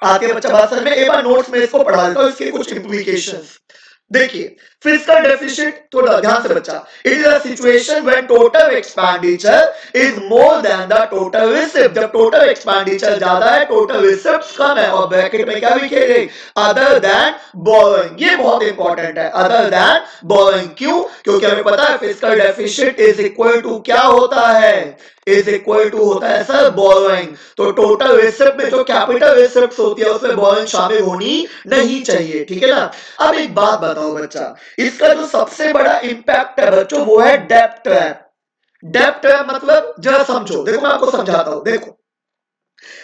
आती है बच्चा बात समझ में? एक बार नोट्स में इसको पढ़ा देता हूं, इसके कुछ इंप्लीकेशंस देखिए। फिस्कल डेफिसिट, थोड़ा ध्यान से बच्चा, it is a situation when total expenditure is more than the total receipt. जब टोटल एक्सपेंडिचर ज्यादा है, टोटल रिसिप्ट कम है। और ब्रैकेट में क्या लिखेंगे? Other than borrowing. ये बहुत इंपॉर्टेंट है, अदर देन बोरोइंग। क्यों? क्योंकि हमें पता है fiscal deficit is equal to क्या होता है? इज इक्वल टू होता है सर बोरोइंग। तो टोटल रिसिप्ट में जो कैपिटल रिसिप्ट होती है उसमें बोरोइंग शामिल होनी नहीं चाहिए, ठीक है ना? अब एक बात बताओ बच्चा, इसका जो सबसे बड़ा इंपैक्ट है बच्चों वो है डेब्ट ट्रैप। डेब्ट ट्रैप मतलब जरा समझो, देखो मैं आपको समझाता हूं। देखो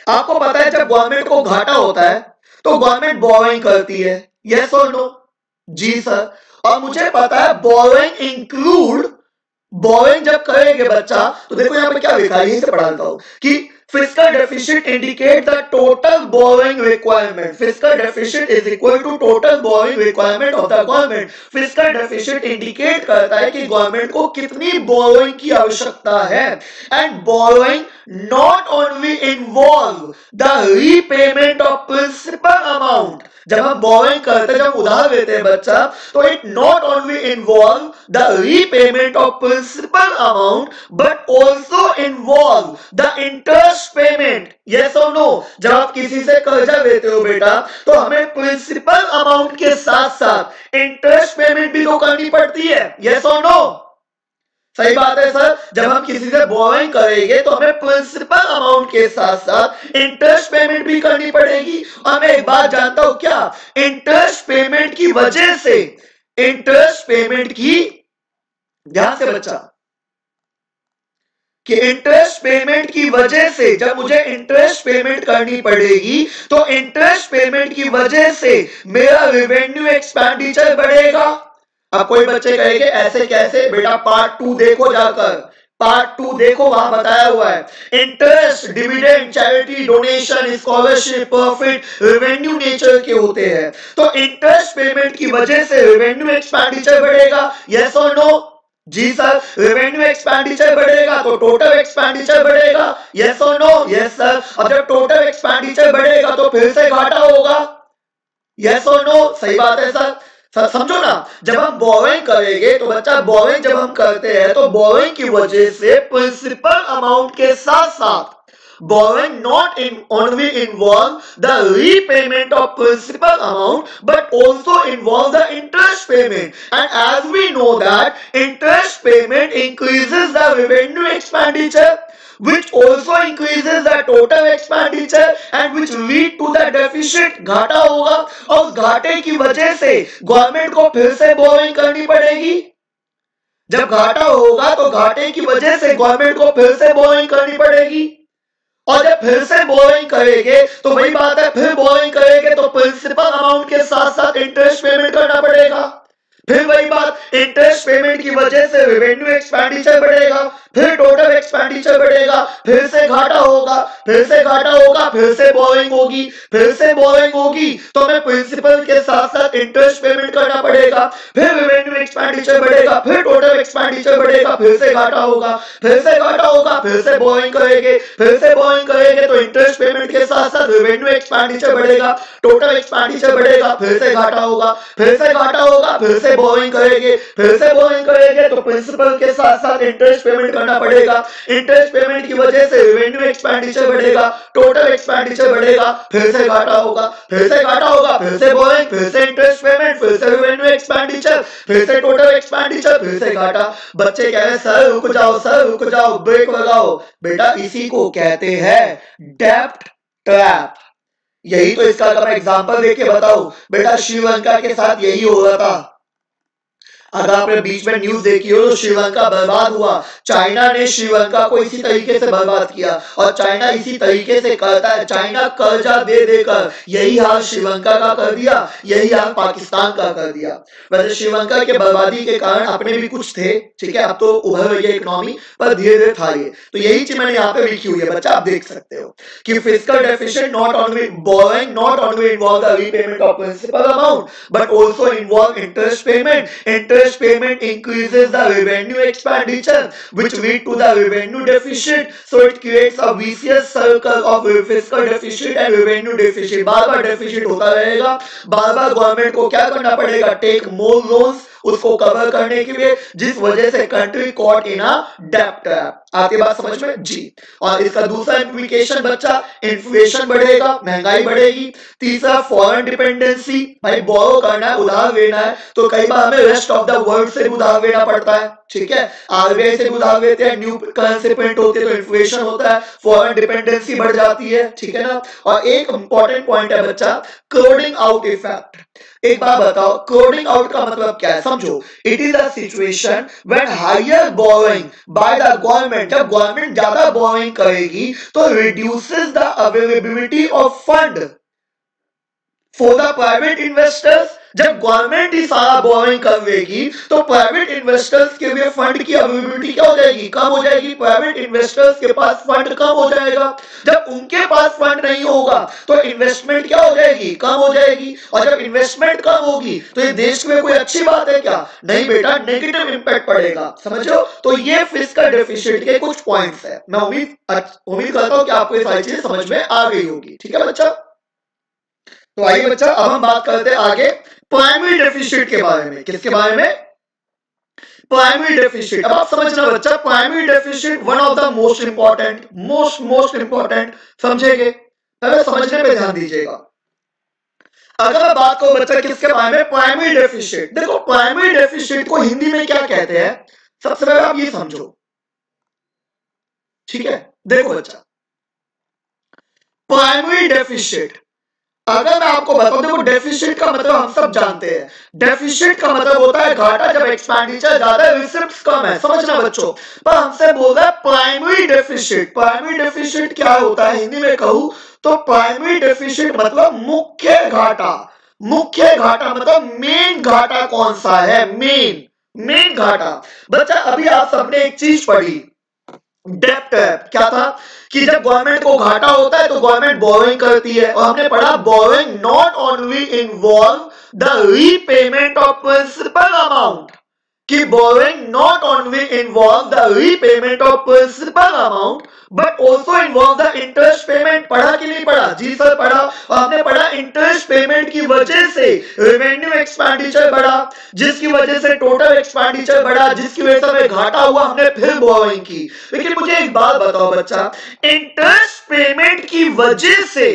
आपको पता है जब गवर्नमेंट को घाटा होता है तो गवर्नमेंट बोरोइंग करती है, यस और नो? जी सर। और मुझे पता है बोरोइंग इंक्लूड, बोरोइंग जब करेंगे बच्चा तो देखो यहां पे क्या लिखा है, यहीं से पढ़ा देता हूं कि fiscal deficit indicate the total borrowing requirement. Fiscal deficit is equal to total borrowing requirement of the government. Fiscal deficit indicate करता है कि गवर्नमेंट को कितनी बोरोइंग की आवश्यकता है। And borrowing not only involve the repayment of principal amount. जब हम बोरोइंग करते हैं, जब उधार लेते हैं बच्चा, तो it not only involve the repayment of principal amount but also involve the interest payment. Yes और नो? जब आप किसी से कर्जा लेते हो बेटा तो हमें प्रिंसिपल अमाउंट के साथ साथ इंटरेस्ट पेमेंट भी तो करनी पड़ती है, यस और नो? सही बात है सर। जब हम किसी से बोरोइंग करेंगे तो हमें प्रिंसिपल अमाउंट के साथ साथ इंटरेस्ट पेमेंट भी करनी पड़ेगी। और मैं एक बात जानता हूं क्या, इंटरेस्ट पेमेंट की वजह से, इंटरेस्ट पेमेंट की, ध्यान से बच्चा, कि इंटरेस्ट पेमेंट की वजह से जब मुझे इंटरेस्ट पेमेंट करनी पड़ेगी तो इंटरेस्ट पेमेंट की वजह से मेरा रेवेन्यू एक्सपेंडिचर बढ़ेगा। अब कोई बच्चे कहेंगे ऐसे कैसे? बेटा पार्ट 2 देखो जाकर, पार्ट 2 देखो, वहां बताया हुआ है। Interest, dividend, charity, donation, scholarship, profit revenue nature के होते हैं। तो इंटरेस्ट पेमेंट की वजह से रेवेन्यू एक्सपेंडिचर बढ़ेगा, यस और नो? जी सर। रेवेन्यू एक्सपेंडिचर बढ़ेगा तो टोटल एक्सपेंडिचर बढ़ेगा, यस और नो? Yes sir. और जब टोटल एक्सपेंडिचर बढ़ेगा तो फिर से घाटा होगा, यस और नो? सही बात है सर। समझो ना, जब हम बोरोइंग करेंगे तो बच्चा बोरोइंग जब हम करते हैं तो बोरोइंग की वजह से प्रिंसिपल अमाउंट के साथ साथ borrowing not only involve the repayment of principal amount but also involve the interest payment, and as we know that interest payment increases the revenue expenditure. which also increases the total expenditure and which lead to the deficit. घाटा होगा और उस घाटे की वजह से गवर्नमेंट को फिर से बोरिंग करनी पड़ेगी। जब घाटा होगा तो घाटे की वजह से गवर्नमेंट को फिर से बोरिंग करनी पड़ेगी और जब फिर से बोरिंग करेंगे तो वही बात है, फिर बोरिंग करेंगे तो प्रिंसिपल अमाउंट के साथ साथ इंटरेस्ट पेमेंट करना पड़ेगा। फिर वही बात, इंटरेस्ट पेमेंट की वजह से रेवेन्यू एक्सपेंडिचर बढ़ेगा, फिर टोटल एक्सपेंडिचर बढ़ेगा, फिर से घाटा होगा, फिर से घाटा होगा, फिर से बोरिंग होगी, फिर से बोरिंग होगी तो हमें प्रिंसिपल के साथ साथ इंटरेस्ट पेमेंट करना पड़ेगा, फिर रेवेन्यू एक्सपेंडिचर बढ़ेगा, फिर टोटल एक्सपेंडिचर बढ़ेगा, फिर से घाटा होगा, फिर से घाटा होगा, फिर से बोरिंग करेंगे, फिर से बोरिंग करेंगे तो इंटरेस्ट पेमेंट के साथ साथ रेवेन्यू एक्सपेंडिचर बढ़ेगा, टोटल एक्सपेंडिचर बढ़ेगा, फिर से घाटा होगा, फिर से घाटा होगा, फिर से बोरिंग करेंगे, फिर से बोरिंग करेंगे तो प्रिंसिपल के साथ साथ इंटरेस्ट पेमेंट करना पड़ेगा। इंटरेस्ट पेमेंट की वजह से रेवेन्यू एक्सपेंडिचर बढ़ेगा, टोटल एक्सपेंडिचर बढ़ेगा, फिर से घाटा होगा, फिर से घाटा होगा, फिर से बोरिंग, फिर से इंटरेस्ट पेमेंट, फिर से रेवेन्यू एक्सपेंडिचर, फिर से टोटल एक्सपेंडिचर, फिर से घाटा। बच्चे कह रहे हैं सर रुक जाओ, ब्रेक लगाओ। बेटा इसी को कहते हैं डेब्ट ट्रैप। यही तो इसका अगर मैं एग्जांपल देके बताऊं, बेटा श्रीलंका के साथ यही हो रहा था। अगर आपने बीच में न्यूज देखी हो तो श्रीलंका बर्बाद हुआ, चाइना ने श्रीलंका को इसी तरीके से बर्बाद किया और चाइना इसी तरीके से करता है। चाइना कर्जा दे देकर यही हाल श्रीलंका का कर दिया, यही हाल पाकिस्तान का कर दिया। वैसे श्रीलंका के बर्बादी के कारण अपने भी कुछ थे, ठीक है, अब तो उभर रही है इकोनॉमी, पर धीरे धीरे था ये। तो यही चीज मैंने यहाँ पे लिखी हुई है बच्चा, आप देख सकते हो कि fiscal deficit not only borrowing not only involve the repayment of principal amount but also involve interest payment. Interest payment increases the revenue expenditure which lead to the revenue deficit, so it creates a vicious circle of fiscal deficit and revenue deficit। बार-बार deficit होता रहेगा, बार-बार गवर्नमेंट को क्या करना पड़ेगा, take more loans उसको कवर करने के लिए, जिस वजह से कंट्री कॉट इन अ डेब्ट ट्रैप। आपकी बात समझ में जी। और इसका दूसरा इम्प्लीकेशन बच्चा, इन्फ्लेशन बढ़ेगा, महंगाई बढ़ेगी। तीसरा फॉरेन डिपेंडेंसी, भाई बोरो करना है, उधार लेना है तो कई बार हमें रेस्ट ऑफ द वर्ल्ड से उधार लेना पड़ता है, ठीक है, आरबीआई से उधार लेते हैं, न्यू करेंसी प्रिंट होती है तो इन्फ्लेशन होता है, फॉरेन डिपेंडेंसी बढ़ जाती है, ठीक है ना। और एक इंपॉर्टेंट पॉइंट है बच्चा, क्रोडिंग आउट इफेक्ट। एक बात बताओ, क्रोडिंग आउट का मतलब क्या है, समझो। It is a situation when higher borrowing by the government, जब गवर्नमेंट ज्यादा बोरोइंग करेगी तो reduces the availability of fund for the private investors. जब गवर्नमेंट ही सारा बोरिंग कर देगी तो प्राइवेट इन्वेस्टर्स के लिए फंड की अवेलेबिलिटी क्या हो जाएगी, कम हो जाएगी। प्राइवेट इन्वेस्टर्स के पास फंड कम हो जाएगा, जब उनके पास फंड नहीं होगा तो इन्वेस्टमेंट क्या हो जाएगी, कम हो जाएगी। और जब इन्वेस्टमेंट कम होगी तो ये देश में कोई अच्छी बात है क्या, नहीं बेटा, नेगेटिव इंपैक्ट पड़ेगा, समझो। तो ये फिस्कल डेफिसिट के कुछ पॉइंट्स है। मैं उम्मीद करता हूं कि आपको ये सारी चीजें समझ में आ गई होगी, ठीक है बच्चा। तो आइए बच्चा, अब हम बात करते हैं आगे प्राइमरी डेफिसिट के बारे में। किसके बारे में, प्राइमरी डेफिसिट। अब आप समझना बच्चा, primary deficit one of the most important समझेंगे, पहले समझने पे ध्यान दीजिएगा। अगर मैं बात करूं बच्चा किसके बारे में, प्राइमरी डेफिसिट। देखो प्राइमरी डेफिसिट को हिंदी में क्या कहते हैं, सबसे पहले आप ये समझो, ठीक है। देखो बच्चा, प्राइमरी डेफिसिट अगर मैं आपको बताऊं, देखो डेफिसिट का मतलब हम सब जानते हैं, डेफिसिट का मतलब होता है घाटा, जब एक्सपेंडिचर ज्यादा है रिसिप्ट्स कम है, समझना बच्चों। पर हमसे बोल रहा है प्राइमरी डेफिसिट। प्राइमरी डेफिसिट क्या होता है हिंदी में कहूं तो, प्राइमरी डेफिसिट मतलब मुख्य घाटा। मुख्य घाटा मतलब मेन घाटा कौन सा है, मेन घाटा। बच्चा अभी आप सबने एक चीज पढ़ी, डेब्ट ट्रैप। क्या था कि जब गवर्नमेंट को घाटा होता है तो गवर्नमेंट बोरोइंग करती है, और हमने पढ़ा borrowing not only involve the repayment of principal amount, कि borrowing not only involve the repayment of principal amount but also involve the interest payment. पढ़ा कि नहीं पढ़ा, जी सर पढ़ा। और हमने पढ़ा इंटरेस्ट पेमेंट की वजह से रेवेन्यू एक्सपेंडिचर बढ़ा, जिसकी वजह से टोटल एक्सपेंडिचर बढ़ा, जिसकी वजह से हमें घाटा हुआ, हमने फिर बोरोइंग की। लेकिन मुझे एक बात बताओ बच्चा, इंटरेस्ट पेमेंट की वजह से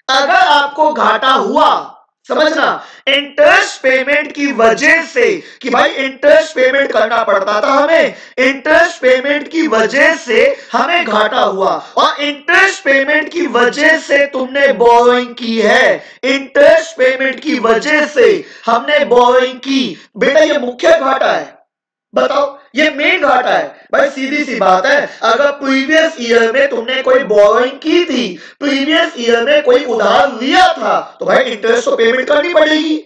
अगर आपको घाटा हुआ, समझना, इंटरेस्ट पेमेंट की वजह से, कि भाई इंटरेस्ट पेमेंट करना पड़ता था हमें, इंटरेस्ट पेमेंट की वजह से हमें घाटा हुआ, और इंटरेस्ट पेमेंट की वजह से तुमने बोरोइंग की है, इंटरेस्ट पेमेंट की वजह से हमने बोरोइंग की। बेटा ये मुख्य घाटा है, बताओ, ये मेन घाटा है भाई। सीधी सी बात है, अगर प्रीवियस ईयर में तुमने कोई बोरोइंग की थी, प्रीवियस ईयर में कोई उधार लिया था, तो भाई इंटरेस्ट तो पेमेंट करनी पड़ेगी,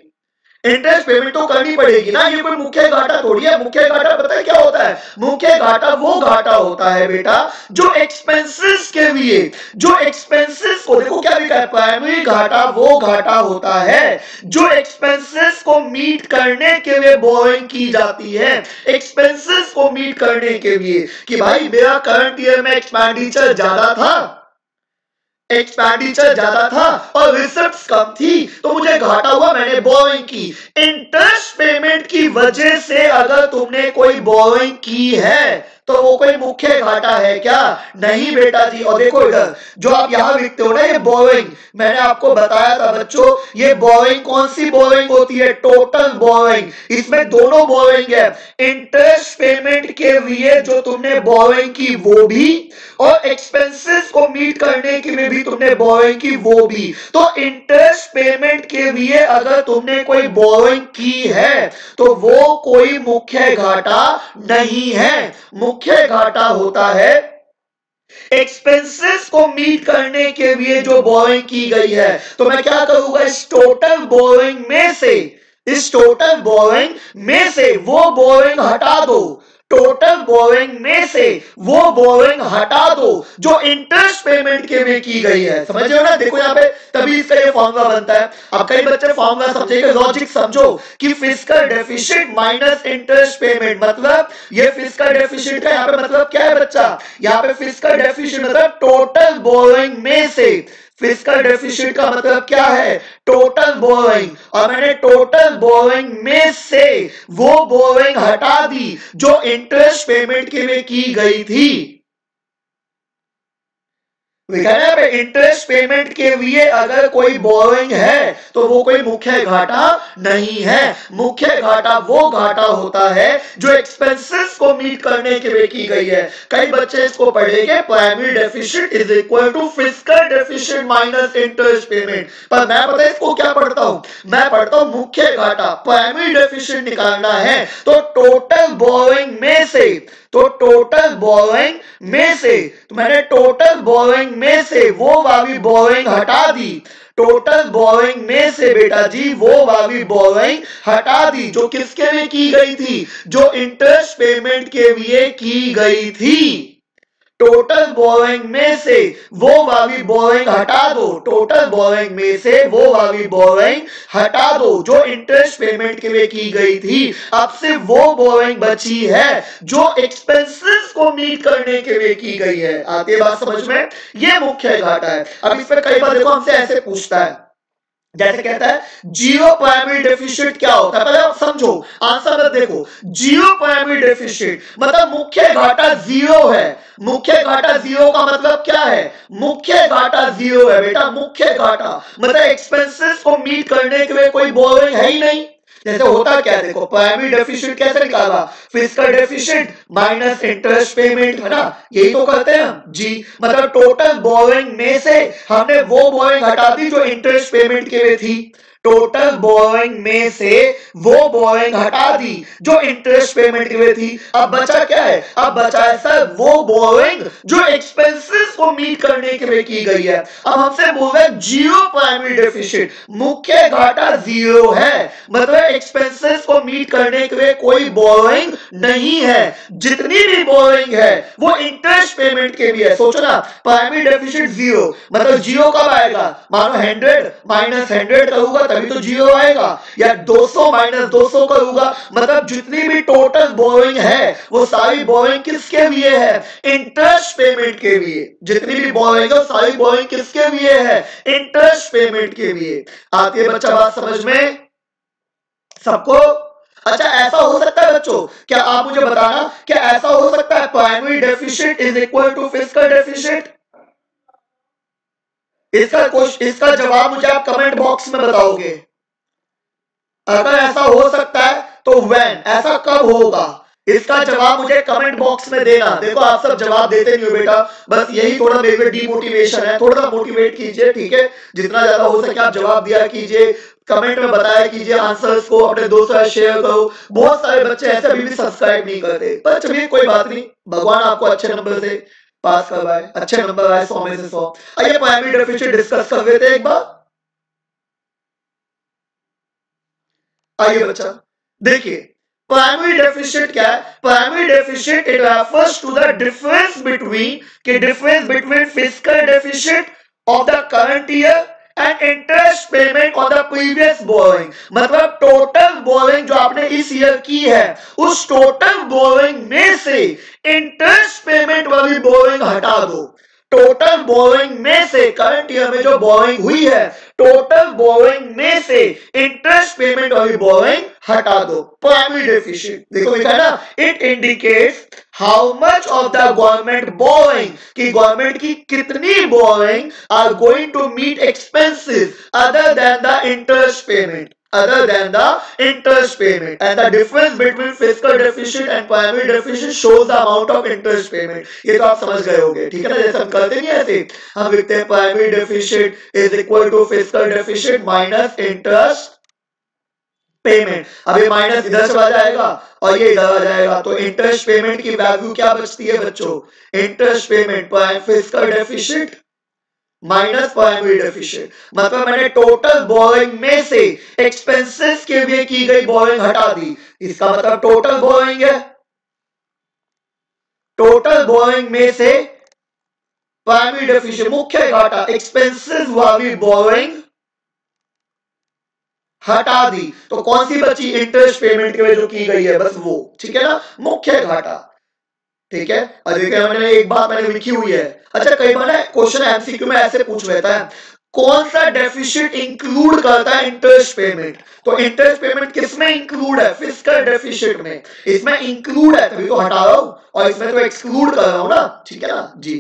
इंटरेस्ट पेमेंट तो करनी पड़ेगी ना। ये कोई मुख्य घाटा थोड़ी है। मुख्य घाटा पता है क्या होता है? मुख्य घाटा वो घाटा होता है बेटा जो एक्सपेंसेस के लिए, जो एक्सपेंसेस को, देखो क्या लिखा है, प्राइमरी घाटा वो घाटा होता है जो एक्सपेंसेस को मीट करने के लिए बोरोइंग की जाती है, एक्सपेंसेस को मीट करने के लिए, कि भाई मेरा करंट ईयर में एक्सपेंडिचर ज्यादा था, एक्सपेंडिचर ज्यादा था और रिसिप्ट्स कम थी, तो मुझे घाटा हुआ, मैंने बोरोइंग की। इंटरेस्ट पेमेंट की वजह से अगर तुमने कोई बोरोइंग की है तो वो कोई मुख्य घाटा है क्या? नहीं बेटा जी। और देखो इधर जो आप यहां लिखते हो ना, ये बोरोइंग, मैंने आपको बताया था बच्चों, ये बोरोइंग कौन सी बोरोइंग होती है? Total borrowing. इसमें दोनों बोरोइंग है, इंटरेस्ट पेमेंट के लिए जो तुमने बोरोइंग की वो भी, और एक्सपेंसेस को मीट करने के लिए भी तुमने बोरोइंग की वो भी। तो इंटरेस्ट पेमेंट के लिए अगर तुमने कोई बोरोइंग की है तो वो कोई मुख्य घाटा नहीं है। मुख्य घाटा होता है एक्सपेंसेस को मीट करने के लिए जो बोरोइंग की गई है। तो मैं क्या करूंगा, इस टोटल बोरोइंग में से, इस टोटल बोरोइंग में से वो बोरोइंग हटा दो, टोटल बोरोइंग में से वो बोरोइंग हटा दो जो इंटरेस्ट पेमेंट के में की गई है। समझ रहे हो ना? देखो यहाँ पे तभी इसका ये फॉर्मूला बनता है। अब कई बच्चे फॉर्मूला समझेंगे, लॉजिक समझो कि fiscal deficit minus interest payment, मतलब ये फिस्कल डेफिसिट का यहाँ पे मतलब क्या है बच्चा? यहाँ पे फिस्कल डेफिसिट मतलब टोटल बोरोइंग में से, फिस्कल डेफिसिट का मतलब क्या है? Total borrowing. और मैंने टोटल बोरोइंग में से वो बोरोइंग हटा दी जो इंटरेस्ट पेमेंट के लिए की गई थी। इंटरेस्ट पेमेंट के लिए अगर कोई बोरोइंग है तो वो कोई मुख्य घाटा नहीं है। मुख्य घाटा वो घाटा होता है जो एक्सपेंसेस को मीट करने के लिए की गई है। कई बच्चे इसको पढ़ेंगे, primary deficit is equal to fiscal deficit minus interest payment, पर मैं पता है इसको क्या पढ़ता हूं? मैं पढ़ता हूं मुख्य घाटा। प्राइमरी डेफिसिट निकालना है तो टोटल बोरोइंग में से, तो टोटल बोरोइंग में से, तो मैंने टोटल बोरोइंग में से वो वाली बोरोइंग हटा दी, टोटल बोरोइंग में से बेटा जी वो वाली बोरोइंग हटा दी जो किसके लिए की गई थी? जो इंटरेस्ट पेमेंट के लिए की गई थी। टोटल बोरोइंग में से वो वाली बोरोइंग हटा दो, टोटल बोरोइंग में से वो वाली बोरोइंग हटा दो जो इंटरेस्ट पेमेंट के लिए की गई थी। अब सिर्फ वो बोरोइंग बची है जो एक्सपेंसेस को मीट करने के लिए की गई है। आती है बात समझ में? ये मुख्य घाटा है। अब इस पर कई बार देखो हमसे ऐसे पूछता है, जैसे कहता है जीरो प्राइमरी डेफिसिट क्या होता है? पहले आप समझो, आंसर मत देखो। जीरो प्राइमरी डेफिसिट मतलब मुख्य घाटा जीरो है। मुख्य घाटा जीरो का मतलब क्या है? मुख्य घाटा जीरो है बेटा। मुख्य घाटा मतलब एक्सपेंसेस को मीट करने के लिए कोई बोरोइंग है ही नहीं। जैसे होता क्या, देखो प्राइमरी डेफिसिट कैसे निकाला? Fiscal deficit minus interest payment, है ना? यही तो करते हैं हम जी। मतलब टोटल बोरोइंग में से हमने वो बोरोइंग हटा दी जो इंटरेस्ट पेमेंट के लिए थी। टोटल बोरोइंग में से वो बोरोइंग हटा दी जो इंटरेस्ट पेमेंट के लिए थी। अब बचा क्या है? अब बचा है सर वो बोरोइंग जो एक्सपेंसेस को मीट करने के लिए की गई है। अब हमसे बोल रहे हैं जीरो प्राइमरी डेफिसिट, मुख्य घाटा जीरो है, मतलब एक्सपेंसेस को मीट करने के लिए कोई बोरोइंग नहीं है। जितनी भी बोरोइंग है वो इंटरेस्ट पेमेंट के लिए है। सोचो ना, प्राइमरी डेफिसिट जीरो मतलब जीरो कब आएगा? मानो 100 माइनस 100 करूंगा तभी तो जीरो आएगा, या 200 माइनस 200 करूंगा, मतलब जितनी भी टोटल बोरोइंग है वो सारी बोरोइंग किसके लिए है? इंटरेस्ट पेमेंट के लिए। जितनी भी बोरोइंग है सारी बोरोइंग किसके लिए है? इंटरेस्ट पेमेंट के लिए। आती है बच्चा बात समझ में सबको? अच्छा, ऐसा हो सकता है बच्चों, क्या आप मुझे बताना, क्या ऐसा हो सकता है primary deficit is equal to fiscal deficit? इसका जवाब मुझे आप कमेंट बॉक्स में बताओगे। अगर ऐसा हो सकता है तो व्हेन, ऐसा कब होगा, इसका जवाब मुझे कमेंट बॉक्स में देना। देखो आप सब जवाब देते नहीं हो बेटा, बस यही थोड़ा मेरे को डीमोटिवेशन है, थोड़ा सा मोटिवेट कीजिए, ठीक है, जितना ज्यादा हो सके आप जवाब दिया कीजिए, कमेंट में बताया कीजिए आंसर्स को, अपने दोस्तों से शेयर करो। बहुत सारे बच्चे ऐसे अभी भी सब्सक्राइब नहीं करते, पर चलिए कोई बात नहीं, भगवान आपको अच्छे नंबर से पास करवाए, अच्छे नंबर आए 100 में से 100। आइए प्राइमरी डेफिशिएंट डिस्कस कर लेते हैं एक बार। आइए बच्चा देखिए प्राइमरी डेफिशिएंट क्या है। Primary deficient it refers to the difference between fiscal deficient of the current year and interest payment on the previous borrowing. मतलब टोटल बोरोइंग जो आपने इस ईयर की है, उस टोटल बोरोइंग में से इंटरेस्ट पेमेंट वाली बोरोइंग हटा दो। टोटल बोरोइंग में से करंट ईयर में जो बोरोइंग हुई है, टोटल बोरोइंग में से इंटरेस्ट पेमेंट वाली बोरोइंग हटा दो। प्राइमरी डेफिशिएंट देखो लिखा है ना, it indicates how much of the government borrowing, कि गवर्नमेंट की कितनी borrowing are going to meet expenses other than the interest payment, other than the interest payment, and the difference between fiscal deficit and primary deficit shows the amount of interest payment। ये तो आप समझ गए होंगे, ठीक है ना, जैसे हम करते नहीं ऐसे, हम लिखते हैं primary deficit is equal to fiscal deficit minus interest payment. अब ये माइनस इधर से आ जाएगा और ये इधर आ जाएगा, तो इंटरेस्ट पेमेंट की वैल्यू क्या बचती है बच्चों, interest payment fiscal deficit minus primary deficient. मतलब मैंने टोटल बोरोइंग में से एक्सपेंसेस के लिए की गई बोरोइंग हटा दी, इसका मतलब टोटल बोरोइंग है, टोटल बोरोइंग में से प्राइमरी डेफिशिएंट मुख्य घाटा एक्सपेंसेस वाली बोरोइंग हटा दी, तो कौन सी बची, इंटरेस्ट पेमेंट के लिए जो की गई है, बस वो, ठीक है ना, मुख्य घाटा, ठीक है। और देखिए मैंने एक बात मैंने लिखी हुई है, अच्छा कई बार क्वेश्चन एमसीक्यू में ऐसे पूछ लेता है, कौन सा डेफिसिट इंक्लूड करता है इंटरेस्ट पेमेंट, तो इंटरेस्ट पेमेंट किसमें इंक्लूड है, फिस्कल डेफिसिट में, इसमें इंक्लूड है तभी तो हटा रहा हूं, और इसमें तो एक्सक्लूड कर रहा हूं ना, ठीक है ना जी।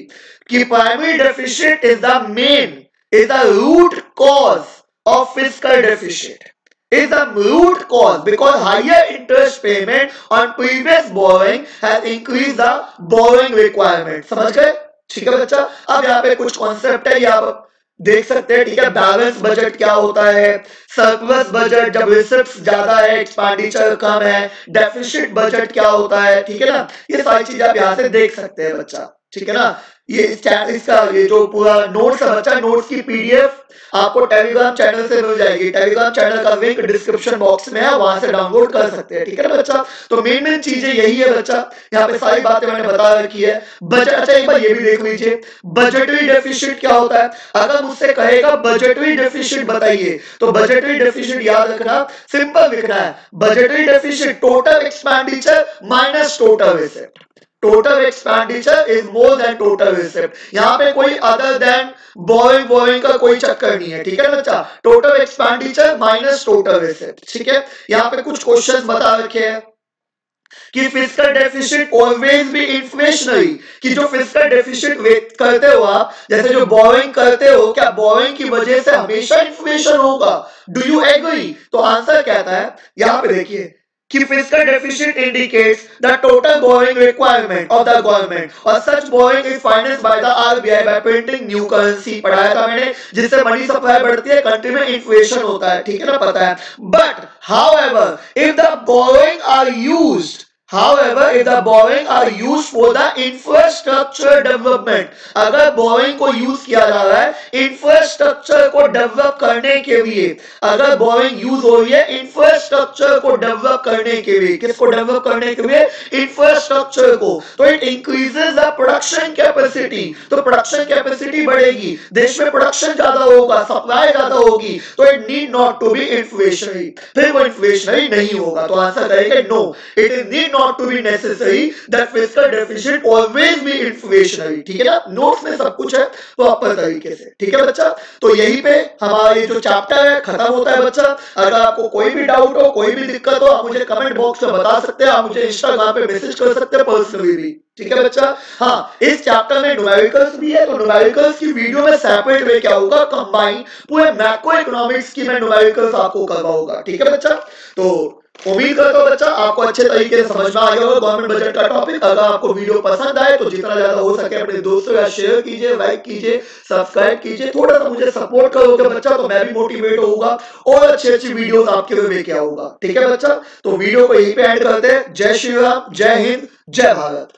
कि primary deficit is the root cause of fiscal deficit, is the root cause because higher interest payment on previous borrowing has increased the borrowing requirement। समझ गए, ठीक है बच्चा। अब यहाँ पे कुछ कॉन्सेप्ट है, ये आप देख सकते हैं, ठीक है। बैलेंस बजट क्या होता है, सरप्लस बजट जब रिसिप्ट्स ज्यादा है एक्सपेंडिचर कम है, डेफिसिट बजट क्या होता है, ठीक है ना, ये सारी चीजें आप यहाँ से देख सकते हैं बच्चा, ठीक है ना। ये इसका ये जो पूरा नोट्स है बच्चा, नोट्स की पीडीएफ आपको टेलीग्राम चैनल से मिल जाएगी, टेलीग्राम चैनल का लिंक डिस्क्रिप्शन बॉक्स में है, वहां से डाउनलोड कर सकते हैं, ठीक है ना बच्चा। तो मेन चीजें यही है बच्चा, यहाँ पे सारी बातें मैंने बता रखी है। बजट, अच्छा एक बार ये भी देख लीजिए, बजटरी डेफिसिट क्या होता है। अगर मुझसे कहेगा बजटरी डेफिसिट बताइए, तो बजटरी डेफिसिट याद रखना, सिंपल लिखना है, budgetary deficit total expenditure minus total receipt, total expenditure is more than total receipt. यहाँ पे कोई अदर देन बोरिंग का कोई चक्कर नहीं है, ठीक है बच्चा। Total expenditure minus total receipt, ठीक है। यहाँ पे कुछ क्वेश्चंस बता रखे हैं कि fiscal deficit always be inflationary, कि जो फिस्कल डेफिसिट करते हो आप, जैसे जो बोरिंग करते हो, क्या बोरिंग की वजह से हमेशा इन्फ्लेशन होगा, डू यू एग्री। तो आंसर कहता है, यहाँ पे देखिए कि fiscal deficit indicates the total borrowing requirement of the government, और such borrowing is financed by the RBI by printing new currency। पढ़ाया था मैंने, जिससे मनी सप्लाई बढ़ती है, कंट्री में इन्फ्लेशन होता है, ठीक है ना, पता है। But however if the borrowing are used for the infrastructure development, अगर बोरिंग को यूज किया जा रहा है इंफ्रास्ट्रक्चर को डेवलप करने के लिए, अगर बोरिंग यूज हो रही है इंफ्रास्ट्रक्चर को डेवलप करने के लिए, किसको डेवलप करने के लिए, इंफ्रास्ट्रक्चर को, तो it increases the production capacity, तो प्रोडक्शन कैपेसिटी बढ़ेगी, देश में प्रोडक्शन ज्यादा होगा, सप्लाई ज्यादा होगी, तो it need not to be inflationary, फिर वो इन्फ्लेशनरी नहीं होगा। तो आंसर करेंगे no, it is need not to be necessary that fiscal deficit always be inflationary, ठीक है ना, नोट्स में सब कुछ है प्रॉपर तरीके से, ठीक है बच्चा। तो यही पे हमारा ये जो चैप्टर है खत्म होता है बच्चा। अगर आपको कोई भी डाउट हो, कोई भी दिक्कत हो, आप मुझे कमेंट बॉक्स में बता सकते हैं, आप मुझे इंस्टाग्राम पे मैसेज कर सकते हैं पर्सनली भी, ठीक है बच्चा। हाँ, इस चैप्टर में न्यूमेरिकल्स भी है, तो न्यूमेरिकल्स की वीडियो में सेपरेट वे क्या होगा, कंबाइन पूरे मैक्रो इकोनॉमिक्स की मैं न्यूमेरिकल्स आपको करवाऊंगा, ठीक है बच्चा। तो उम्मीद करता हूं बच्चा आपको अच्छे तरीके से समझ में आ गया होगा गवर्नमेंट बजट का टॉपिक। अगर आपको वीडियो पसंद आए तो जितना ज्यादा हो सके अपने दोस्तों का शेयर कीजिए, लाइक कीजिए, सब्सक्राइब कीजिए, थोड़ा सा मुझे सपोर्ट करोगे बच्चा तो मैं भी मोटिवेट होऊंगा और अच्छी अच्छी वीडियोस आपके लिए लेके आऊंगा, ठीक है बच्चा। तो वीडियो को यहीं पे एंड करते हैं। जय श्री राम, जय हिंद, जय भारत।